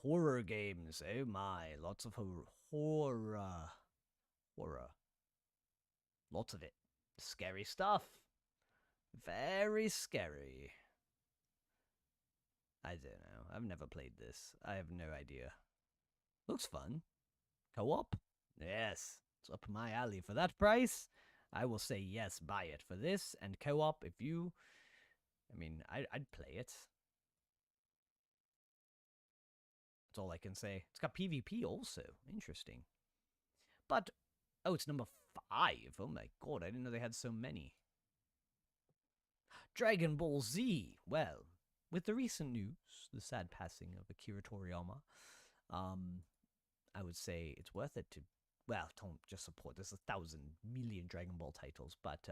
Horror games. Oh my. Lots of horror. Lots of it. Scary stuff. Very scary. I don't know. I've never played this. I have no idea. Looks fun. Co-op? Yes. It's up my alley. For that price, I will say yes, buy it. For this and co-op, if you... I'd play it. That's all I can say. It's got PvP also. Interesting. But, oh, it's number 5. Oh my god, I didn't know they had so many. Dragon Ball Z. Well, with the recent news, the sad passing of Akira Toriyama, I would say it's worth it to well, don't just support. There's 1,000 million Dragon Ball titles, but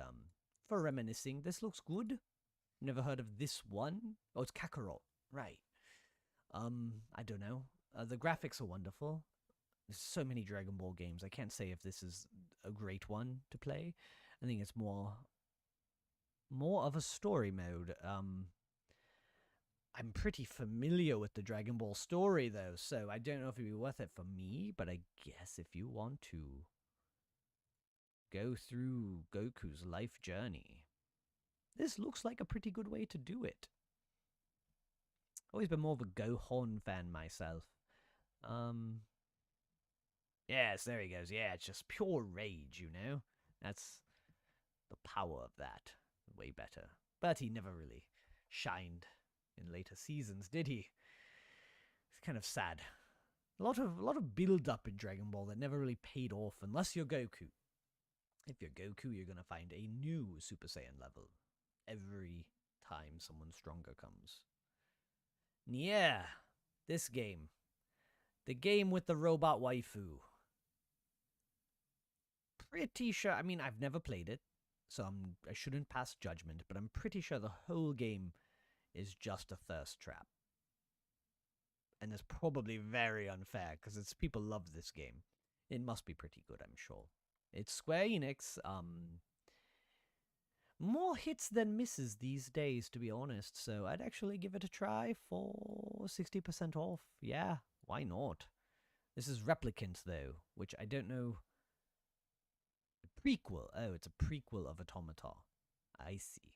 for reminiscing, this looks good. Never heard of this one. Oh, it's Kakarot, right? I don't know. The graphics are wonderful. There's so many Dragon Ball games. I can't say if this is a great one to play. I think it's more of a story mode. I'm pretty familiar with the Dragon Ball story though, so I don't know if it'd be worth it for me, but I guess if you want to go through Goku's life journey, this looks like a pretty good way to do it. Always been more of a Gohan fan myself. Yes, there he goes. Yeah, it's just pure rage, you know? That's the power of that. Way better. But he never really shined in later seasons, did he? It's kind of sad. A lot of build up in Dragon Ball that never really paid off unless you're Goku. If you're Goku, you're gonna find a new Super Saiyan level every time someone stronger comes. Yeah, this game. The game with the robot waifu. Pretty sure, I mean, I've never played it, so I shouldn't pass judgment, but I'm pretty sure the whole game is just a thirst trap. And it's probably very unfair, because it's people love this game. It must be pretty good, I'm sure. It's Square Enix, more hits than misses these days, to be honest, so I'd actually give it a try for 60% off. Yeah, why not? This is Replicant, though, which I don't know. Prequel. Oh, it's a prequel of Automata. I see.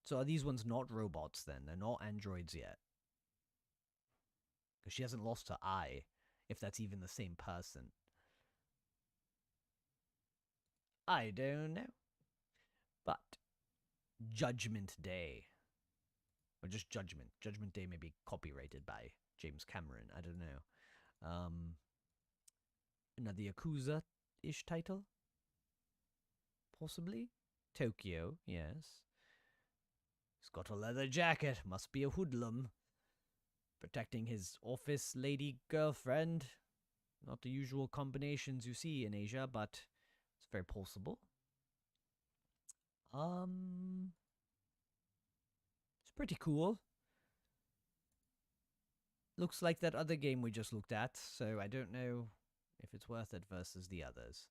So are these ones not robots, then? They're not androids yet? Because she hasn't lost her eye, if that's even the same person. I don't know. But Judgment Day. Or just Judgment. Judgment Day may be copyrighted by James Cameron. I don't know. Another Yakuza-ish title? Possibly? Tokyo, yes. He's got a leather jacket. Must be a hoodlum. Protecting his office lady girlfriend. Not the usual combinations you see in Asia, but it's very possible. It's pretty cool. Looks like that other game we just looked at, so I don't know if it's worth it versus the others.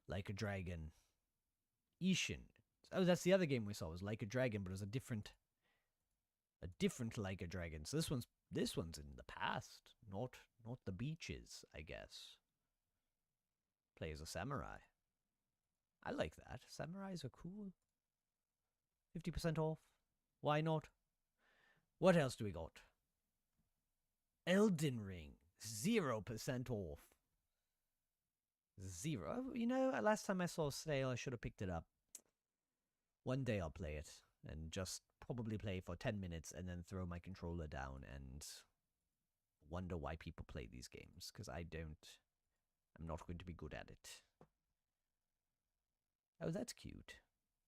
Like a Dragon. Ishin. Oh, that's the other game we saw, was Like a Dragon, but it was a different Like a Dragon. So this one's in the past, not the beaches, I guess. Play as a samurai. I like that. Samurais are cool. 50% off. Why not? What else do we got? Elden Ring. 0% off. 0. You know, last time I saw a sale, I should have picked it up. One day I'll play it and just probably play for 10 minutes and then throw my controller down and wonder why people play these games, because I'm not going to be good at it. Oh, that's cute.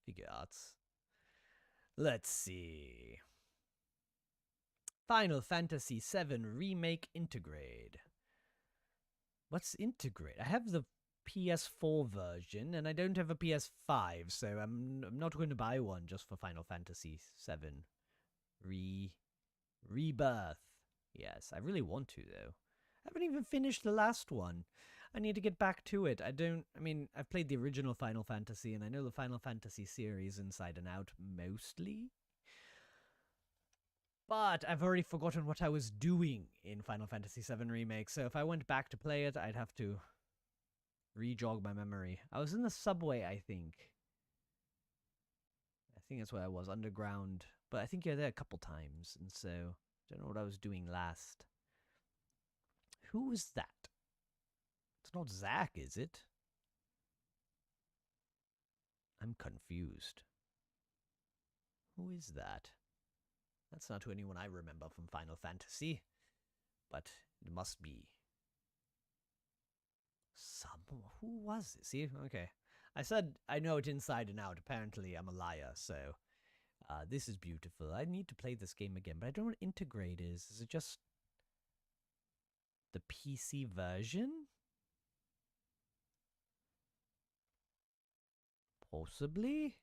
Figure arts. Let's see. Final Fantasy VII Remake Intergrade. What's Intergrade? I have the PS4 version, and I don't have a PS5, so I'm not going to buy one just for Final Fantasy VII Rebirth. Yes, I really want to, though. I haven't even finished the last one. I need to get back to it. I've played the original Final Fantasy, and I know the Final Fantasy series inside and out mostly. But I've already forgotten what I was doing in Final Fantasy VII Remake, so if I went back to play it, I'd have to re-jog my memory. I was in the subway, I think. I think that's where I was, underground. But I think you're there a couple times, and so I don't know what I was doing last. Who was that? It's not Zack, is it? I'm confused. Who is that? That's not anyone I remember from Final Fantasy. But it must be who was it? See? Okay. I said I know it inside and out. Apparently I'm a liar, so this is beautiful. I need to play this game again, but I don't know what Intergrade is. Is it just the PC version? Possibly?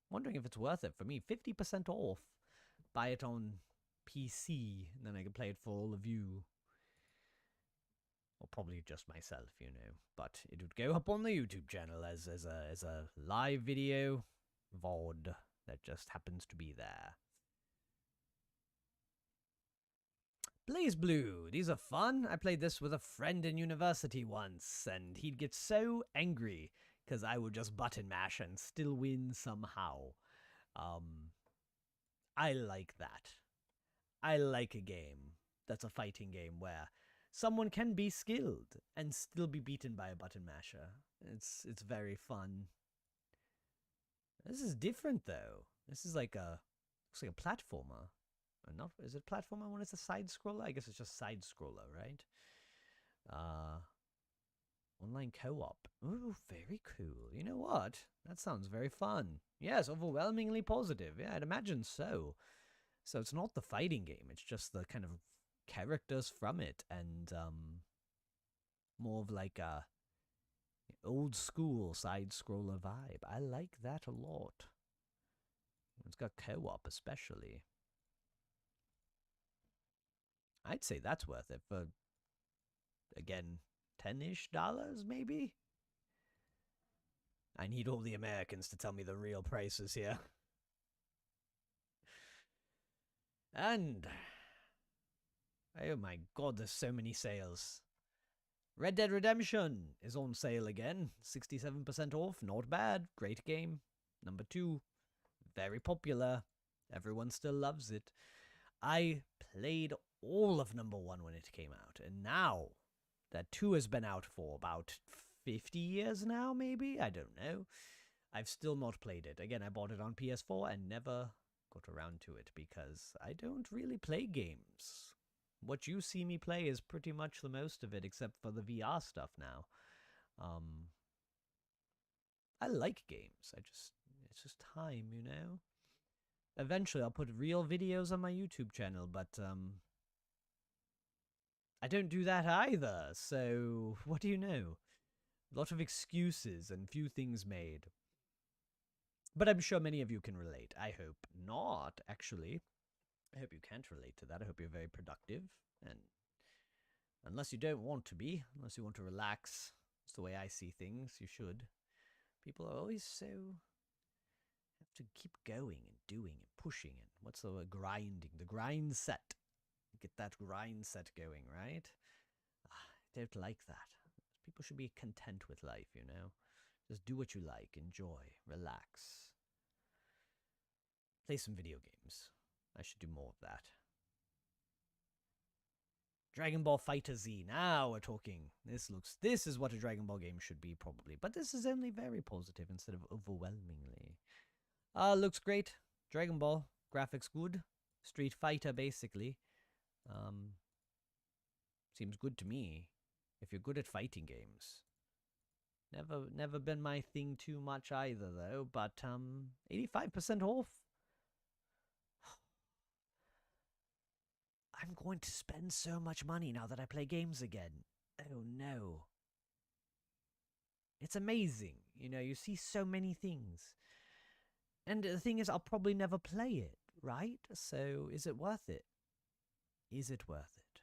Wondering if it's worth it for me. 50% off. Buy it on PC, and then I can play it for all of you. Or probably just myself, you know. But it would go up on the YouTube channel as a live video VOD that just happens to be there. BlazBlue, these are fun. I played this with a friend in university once, and he'd get so angry because I would just button mash and still win somehow. I like that. I like a game that's a fighting game where someone can be skilled and still be beaten by a button masher. It's very fun. This is different though. This is like looks like a platformer. Or not, is it platformer when it's a side scroller? I guess it's just side scroller, right? Online co-op. Ooh, very cool. You know what? That sounds very fun. Yes, overwhelmingly positive. Yeah, I'd imagine so. So it's not the fighting game, it's just the kind of characters from it, and more of like a old school side scroller vibe. I like that a lot. It's got co-op especially. I'd say that's worth it for, again, $10-ish maybe? I need all the Americans to tell me the real prices here. And oh my god, there's so many sales. Red Dead Redemption is on sale again. 67% off, not bad. Great game. Number 2, very popular. Everyone still loves it. I played all of number 1 when it came out, and now that 2 has been out for about 50 years now, maybe? I don't know. I've still not played it. Again, I bought it on PS4 and never got around to it because I don't really play games. What you see me play is pretty much the most of it, except for the VR stuff now. I like games. It's just time, you know? Eventually, I'll put real videos on my YouTube channel, but, I don't do that either, so what do you know? A lot of excuses and few things made. But I'm sure many of you can relate. I hope not, actually. I hope you can't relate to that. I hope you're very productive. And unless you don't want to be, unless you want to relax, it's the way I see things, you should. People are always so... have to keep going and doing and pushing and what's the word? Grinding. The grind set. Get that grind set going, right? I don't like that. People should be content with life, you know? Just do what you like, enjoy, relax. Play some video games. I should do more of that. Dragon Ball FighterZ. Now we're talking. This is what a Dragon Ball game should be, probably. But this is only very positive instead of overwhelmingly. Looks great. Dragon Ball. Graphics good. Street Fighter, basically. Seems good to me. If you're good at fighting games. Never been my thing too much either, though. But, 85% off. I'm going to spend so much money now that I play games again. Oh no. It's amazing. You know, you see so many things. And the thing is, I'll probably never play it, right? So, is it worth it? Is it worth it?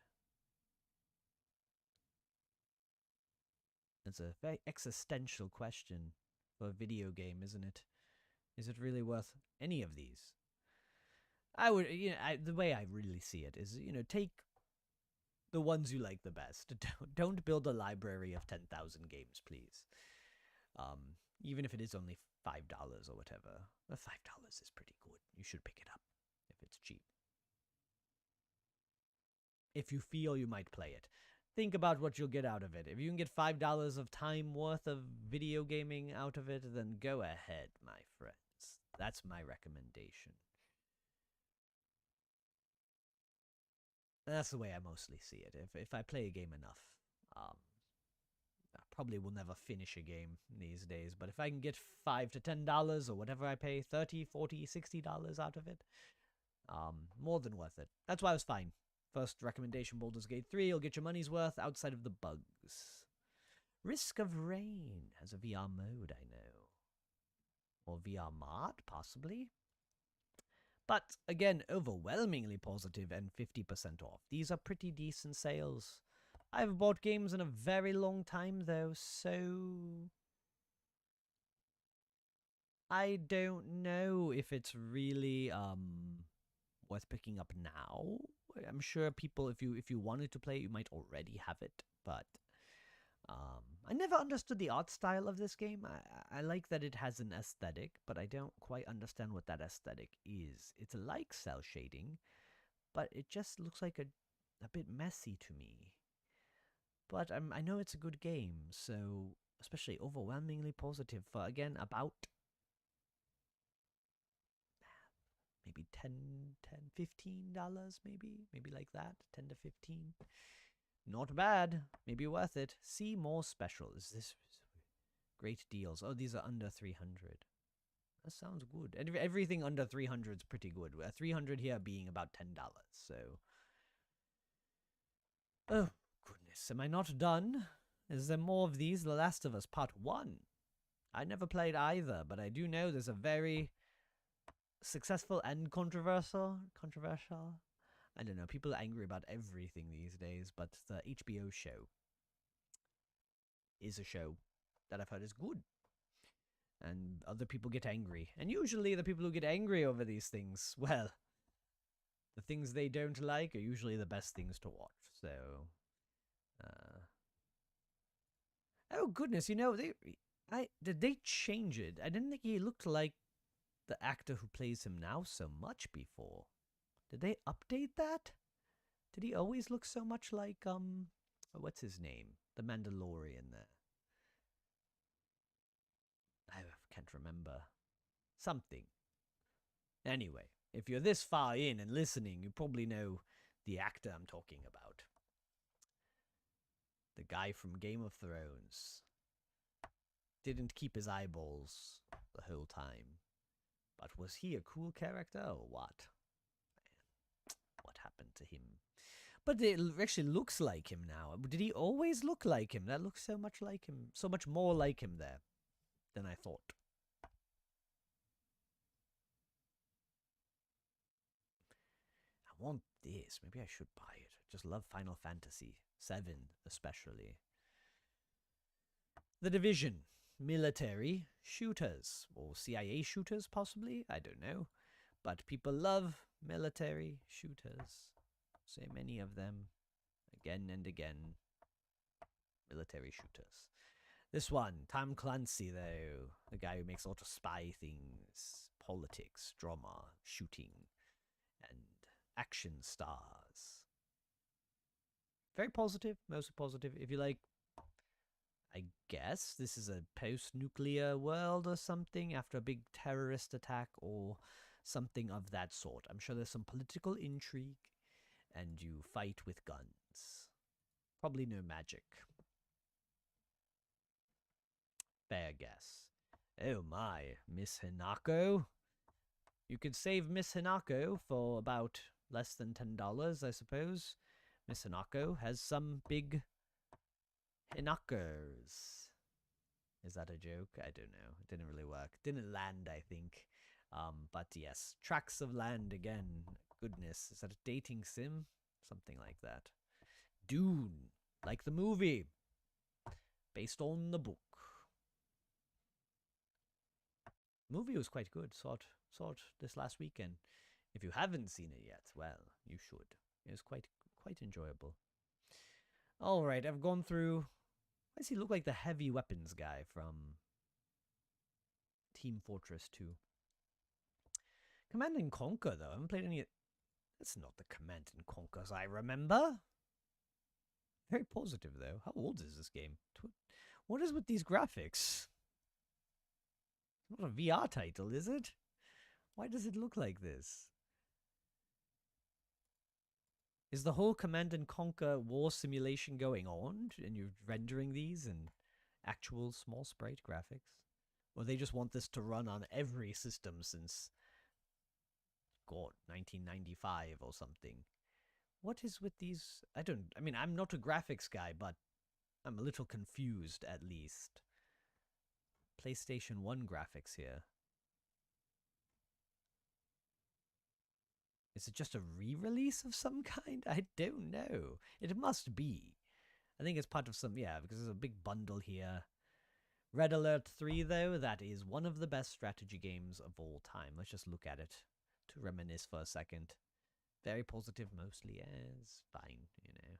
It's a very existential question for a video game, isn't it? Is it really worth any of these? I would, the way I really see it is, take the ones you like the best. Don't build a library of 10,000 games, please. Even if it is only $5 or whatever. $5 is pretty good. You should pick it up if it's cheap. If you feel you might play it. Think about what you'll get out of it. If you can get $5 of time worth of video gaming out of it, then go ahead, my friends. That's my recommendation. That's the way I mostly see it. If I play a game enough, I probably will never finish a game these days, but if I can get $5 to $10 or whatever I pay, $30, $40, $60 out of it, more than worth it. That's why I was fine. First recommendation, Baldur's Gate 3, you'll get your money's worth outside of the bugs. Risk of Rain has a VR mode, I know. Or VR mod, possibly. But again, overwhelmingly positive and 50% off. These are pretty decent sales. I haven't bought games in a very long time, though, so I don't know if it's really worth picking up now. I'm sure people, if you wanted to play it, you might already have it, but I never understood the art style of this game. I like that it has an aesthetic, but I don't quite understand what that aesthetic is. It's like cell shading, but it just looks like a bit messy to me. But I know it's a good game, so especially overwhelmingly positive for, again, about maybe $10, $15, maybe like that, 10 to 15. Not bad, maybe worth it. See more specials. This great deals. Oh, these are under 300. That sounds good. Everything under 300 is pretty good. 300 here being about $10. So, oh goodness, am I not done? Is there more of these? The Last of Us Part 1. I never played either, but I do know there's a very successful and controversial. I don't know. People are angry about everything these days, but the HBO show is a show that I've heard is good. And other people get angry. And usually the people who get angry over these things, well, the things they don't like are usually the best things to watch. So, oh goodness, did they change it? I didn't think he looked like the actor who plays him now so much before. Did they update that? Did he always look so much like what's his name? The Mandalorian there. I can't remember. Something. Anyway, if you're this far in and listening, you probably know the actor I'm talking about. The guy from Game of Thrones. Didn't keep his eyeballs the whole time. But was he a cool character or what? What happened to him? But it actually looks like him now. Did he always look like him? That looks so much like him. So much more like him there than I thought. I want this. Maybe I should buy it. I just love Final Fantasy 7 especially. The Division. Military shooters. Or CIA shooters, possibly? I don't know. But people love military shooters. So many of them. Again and again. Military shooters. This one, Tom Clancy, though. The guy who makes a lot of spy things. Politics, drama, shooting, and action stars. Very positive, mostly positive. If you like, I guess this is a post-nuclear world or something after a big terrorist attack or something of that sort. I'm sure there's some political intrigue and you fight with guns. Probably no magic. Fair guess. Oh my, Miss Hinako? You could save Miss Hinako for about less than $10, I suppose. Miss Hinako has some big Hinakers. Is that a joke? I don't know. It didn't really work. Didn't land, I think. But yes, Tracts of Land again. Goodness, is that a dating sim? Something like that. Dune, like the movie. Based on the book. Movie was quite good. Saw it this last weekend. If you haven't seen it yet, well, you should. It was quite enjoyable. All right, I've gone through. Why does he look like the heavy weapons guy from Team Fortress 2? Command and Conquer, though. I haven't played any. That's not the Command and Conquers I remember. Very positive, though. How old is this game? What is with these graphics? It's not a VR title, is it? Why does it look like this? Is the whole Command and Conquer war simulation going on and you're rendering these in actual small sprite graphics? Or they just want this to run on every system since, God, 1995 or something? What is with these? I mean, I'm not a graphics guy, but I'm a little confused, at least. PlayStation 1 graphics here. Is it just a re-release of some kind? I don't know. It must be. I think it's part of some, yeah, because there's a big bundle here. Red Alert 3, though, that is one of the best strategy games of all time. Let's just look at it to reminisce for a second. Very positive mostly, as fine, you know.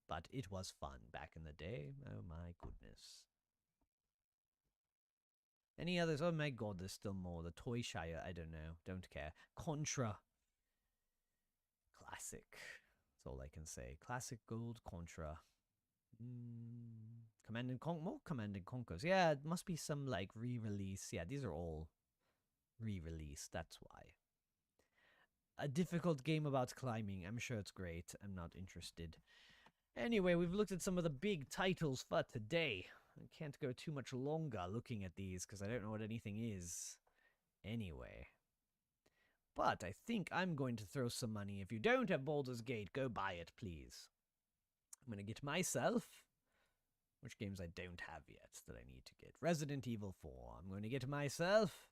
But it was fun back in the day. Oh my goodness. Any others? Oh my god, there's still more. The Toy Shire, I don't know. Don't care. Contra. Classic. That's all I can say. Classic gold Contra. Command and Conquer. More Command and Conquers. Yeah, it must be some like re-release. Yeah, these are all re-release. That's why. A difficult game about climbing. I'm sure it's great. I'm not interested. Anyway, we've looked at some of the big titles for today. I can't go too much longer looking at these because I don't know what anything is. Anyway. But I think I'm going to throw some money. If you don't have Baldur's Gate, go buy it, please. I'm going to get myself... Which games I don't have yet that I need to get? Resident Evil 4. I'm going to get myself...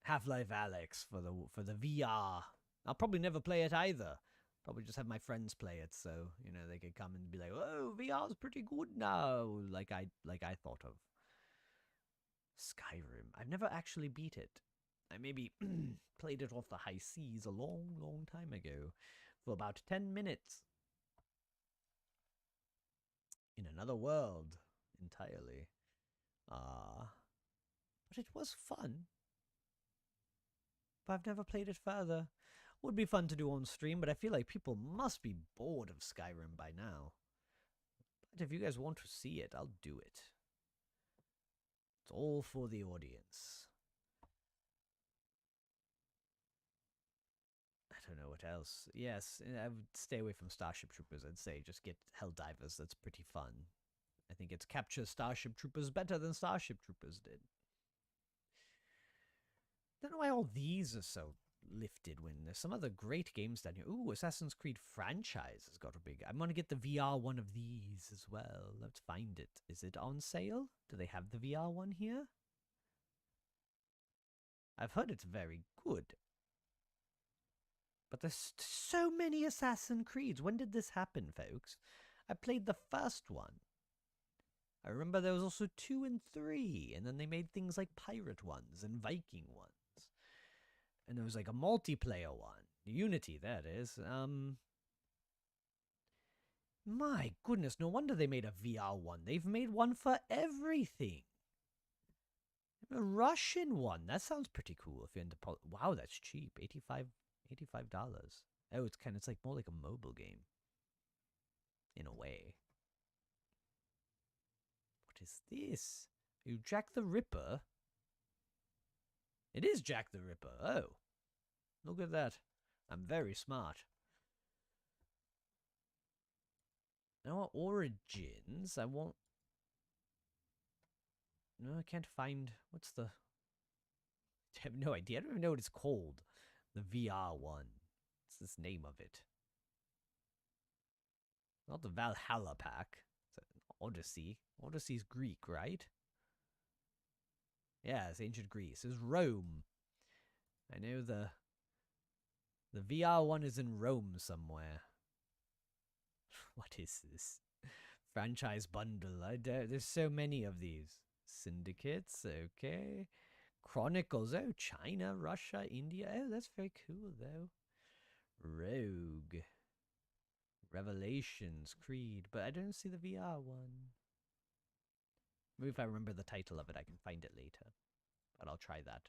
Half-Life Alyx for the VR. I'll probably never play it either. Probably just have my friends play it, so, you know, they could come and be like, oh, VR's pretty good now, like I thought of. Skyrim. I've never actually beat it. I maybe played it off the high seas a long, long time ago for about 10 minutes. In another world, entirely. But it was fun. But I've never played it further. Would be fun to do on stream, but I feel like people must be bored of Skyrim by now. But if you guys want to see it, I'll do it. It's all for the audience. I don't know what else. Yes, I would stay away from Starship Troopers, I'd say. Just get Helldivers, that's pretty fun. I think it's capture Starship Troopers better than Starship Troopers did. I don't know why all these are so lifted when there's some other great games down here. Ooh, Assassin's Creed franchise has got a big... I'm going to get the VR one of these as well. Let's find it. Is it on sale? Do they have the VR one here? I've heard it's very good. But there's so many Assassin's Creeds. When did this happen, folks? I played the first one. I remember there was also 2 and 3, and then they made things like pirate ones and Viking ones. And there was like a multiplayer one. Unity, that is. My goodness, no wonder they made a VR one. They've made one for everything. A Russian one. That sounds pretty cool if you're into... Wow, that's cheap. $85. Oh, it's like more like a mobile game. In a way. What is this? You Jack the Ripper? It is Jack the Ripper. Oh. Look at that. I'm very smart. Now, Origins. I want... No, I can't find... What's the... I have no idea. I don't even know what it's called. The VR one. What's this name of it? Not the Valhalla pack. It's Odyssey. Odyssey's Greek, right? Yeah, it's ancient Greece. It's Rome. I know the VR one is in Rome somewhere. What is this? Franchise bundle. There's so many of these. Syndicates, okay. Chronicles, oh, China, Russia, India. Oh, that's very cool, though. Rogue. Revelations, Creed. But I don't see the VR one. Maybe if I remember the title of it, I can find it later. But I'll try that.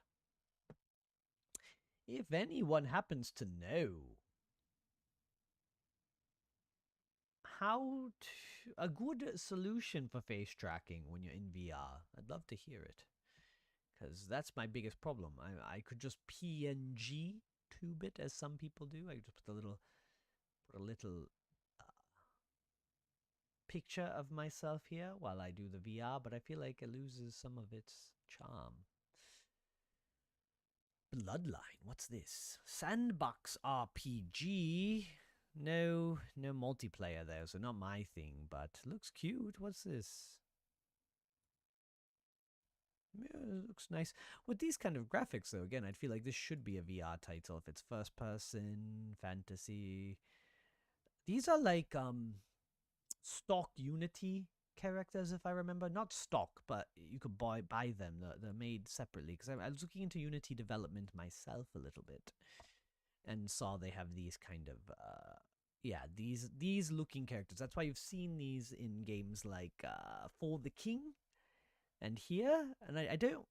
If anyone happens to know how a good solution for face tracking when you're in VR, I'd love to hear it. Because that's my biggest problem. I could just PNG tube it, as some people do. I could just put a little picture of myself here while I do the VR, but I feel like it loses some of its charm. Bloodline, what's this? Sandbox RPG. No multiplayer though, so not my thing, but looks cute. What's this? Yeah, it looks nice. With these kind of graphics though, again, I'd feel like this should be a VR title if it's first person, fantasy. These are like stock Unity characters, if I remember. Not stock, but you could buy them. They're made separately. Because I was looking into Unity development myself a little bit, and saw they have these kind of yeah, these looking characters. That's why you've seen these in games like For the King and here. And I don't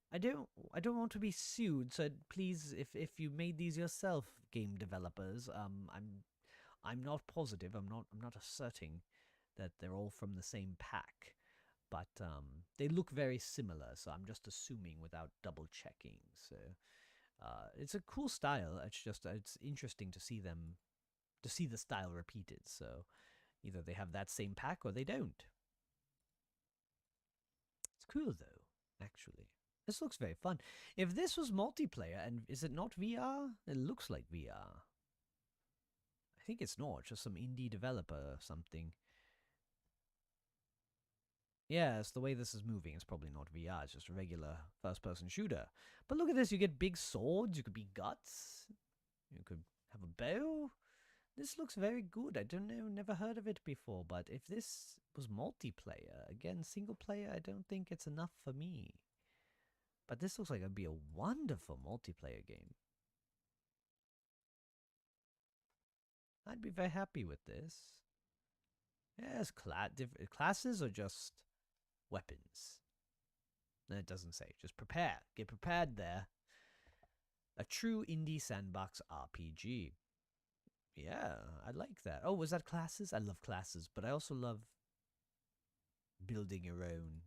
want to be sued. So please, if you made these yourself, game developers, I'm not positive. I'm not asserting that they're all from the same pack, but they look very similar. So I'm just assuming without double checking. So it's a cool style. It's interesting to see the style repeated. So either they have that same pack or they don't. It's cool though, actually. This looks very fun. If this was multiplayer, and is it not VR? It looks like VR. I think it's not, just some indie developer or something. Yeah, it's the way this is moving. It's probably not VR. It's just a regular first-person shooter. But look at this. You get big swords. You could be guts. You could have a bow. This looks very good. I don't know. Never heard of it before. But if this was multiplayer, again, single player, I don't think it's enough for me. But this looks like it'd be a wonderful multiplayer game. I'd be very happy with this. Yes, classes or just weapons? No, it doesn't say. Just prepare. Get prepared there. A true indie sandbox RPG. Yeah, I like that. Oh, was that classes? I love classes, but I also love building your own.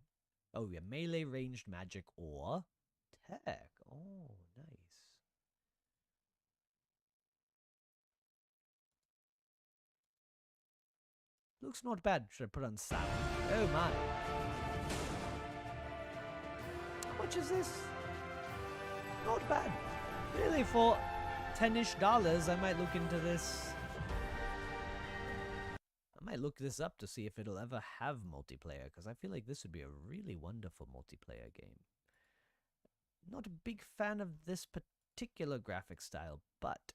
Oh, yeah, melee, ranged, magic, or tech. Oh, nice. Looks not bad. Should I put on sound? Oh, my. How much is this? Not bad. Really, for $10-ish, I might look into this. I might look this up to see if it'll ever have multiplayer, because I feel like this would be a really wonderful multiplayer game. Not a big fan of this particular graphic style, but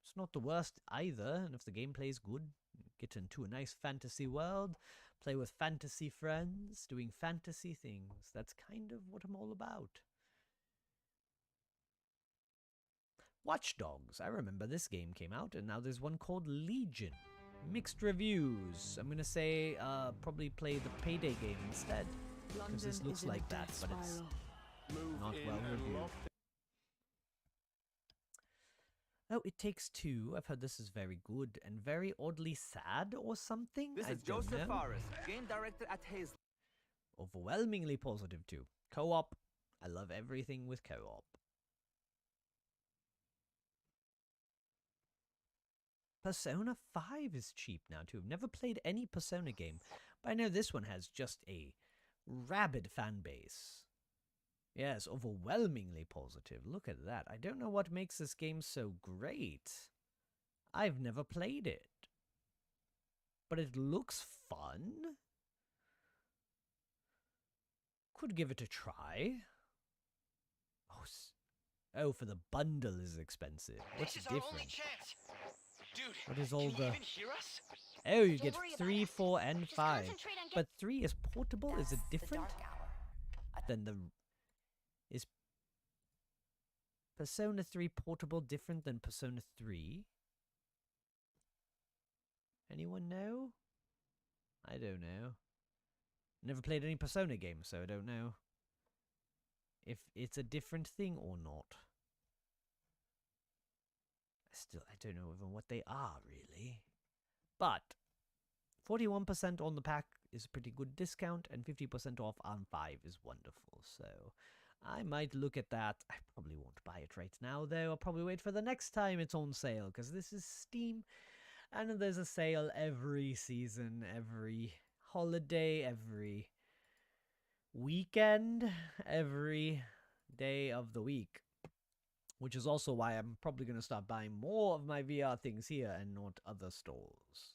it's not the worst either. And if the gameplay is good, get into a nice fantasy world, play with fantasy friends, doing fantasy things. That's kind of what I'm all about. Watch Dogs. I remember this game came out, and now there's one called Legion. Mixed reviews. I'm gonna say probably play the Payday game instead, because this looks like that, but it's not well reviewed. Oh, It Takes Two. I've heard this is very good and very oddly sad or something. This is Joseph Fares, game director at Hazel. Overwhelmingly positive too. Co-op. I love everything with co-op. Persona 5 is cheap now too. I've never played any Persona game, but I know this one has just a rabid fan base. Yes, overwhelmingly positive. Look at that. I don't know what makes this game so great. I've never played it. But it looks fun. Could give it a try. Oh, for the bundle is expensive. What's the difference? Dude, what is all the... hear us? Oh, you get 3, 4, and 5. But 3 is portable? Is it different than the... Is Persona 3 portable different than Persona 3? Anyone know? I don't know. Never played any Persona games, so I don't know if it's a different thing or not. I don't know even what they are, really. But 41% on the pack is a pretty good discount, and 50% off on 5 is wonderful. So I might look at that. I probably won't buy it right now, though. I'll probably wait for the next time it's on sale, because this is Steam, and there's a sale every season, every holiday, every weekend, every day of the week. Which is also why I'm probably going to start buying more of my VR things here and not other stores.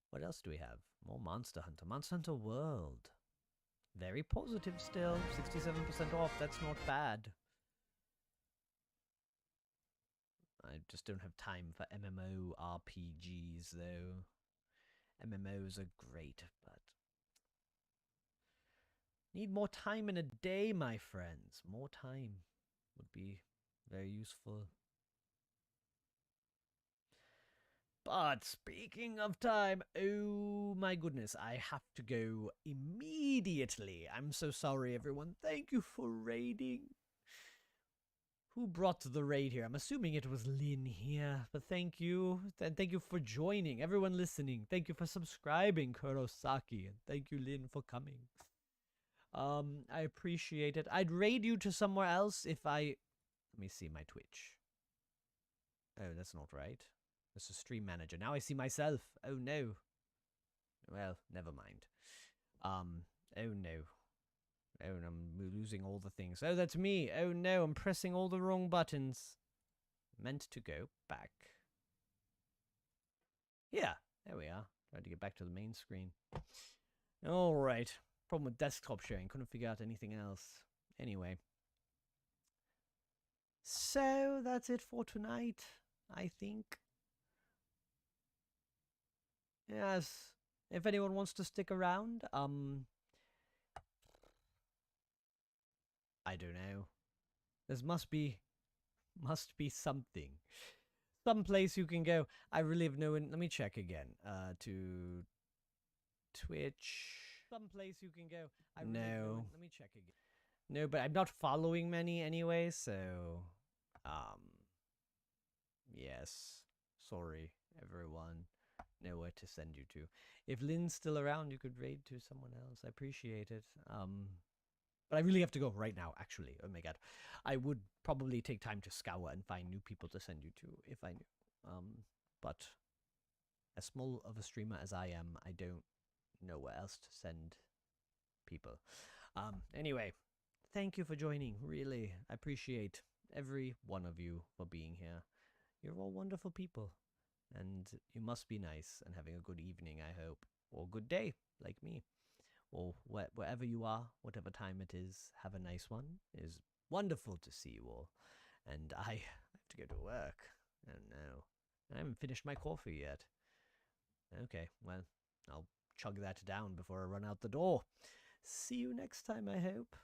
What else do we have? More Monster Hunter. Monster Hunter World. Very positive still. 67% off. That's not bad. I just don't have time for MMO RPGs, though. MMOs are great, but need more time in a day, my friends. More time would be very useful. But speaking of time, oh my goodness, I have to go immediately. I'm so sorry, everyone. Thank you for raiding. Who brought the raid here? I'm assuming it was Lynn here, but thank you. And thank you for joining. Everyone listening, thank you for subscribing, Kurosaki. And thank you, Lynn, for coming. I appreciate it. I'd raid you to somewhere else if I... Let me see my Twitch. Oh, that's not right. That's a stream manager. Now I see myself. Oh no. Well, never mind. Oh no. Oh, I'm losing all the things. Oh, that's me. Oh no, I'm pressing all the wrong buttons. Meant to go back. Yeah, there we are. Trying to get back to the main screen. Alright. Problem with desktop sharing. Couldn't figure out anything else. Anyway. So, that's it for tonight, I think. Yes. If anyone wants to stick around, I don't know. There must be something. Some place you can go. I really have no... Let me check again. To Twitch. Some place you can go. No. Let me check again. No, but I'm not following many anyway, so... Yes. Sorry, everyone. Nowhere to send you to. If Lynn's still around, you could raid to someone else. I appreciate it. But I really have to go right now, actually. Oh my god. I would probably take time to scour and find new people to send you to if I knew. But as small of a streamer as I am, I don't know where else to send people. Anyway, thank you for joining. Really, I appreciate every one of you for being here. You're all wonderful people. And you must be nice and having a good evening, I hope. Or good day, like me. Or wherever you are, whatever time it is, have a nice one. It is wonderful to see you all. And I have to go to work. Oh no. I haven't finished my coffee yet. Okay, well, I'll chug that down before I run out the door. See you next time, I hope.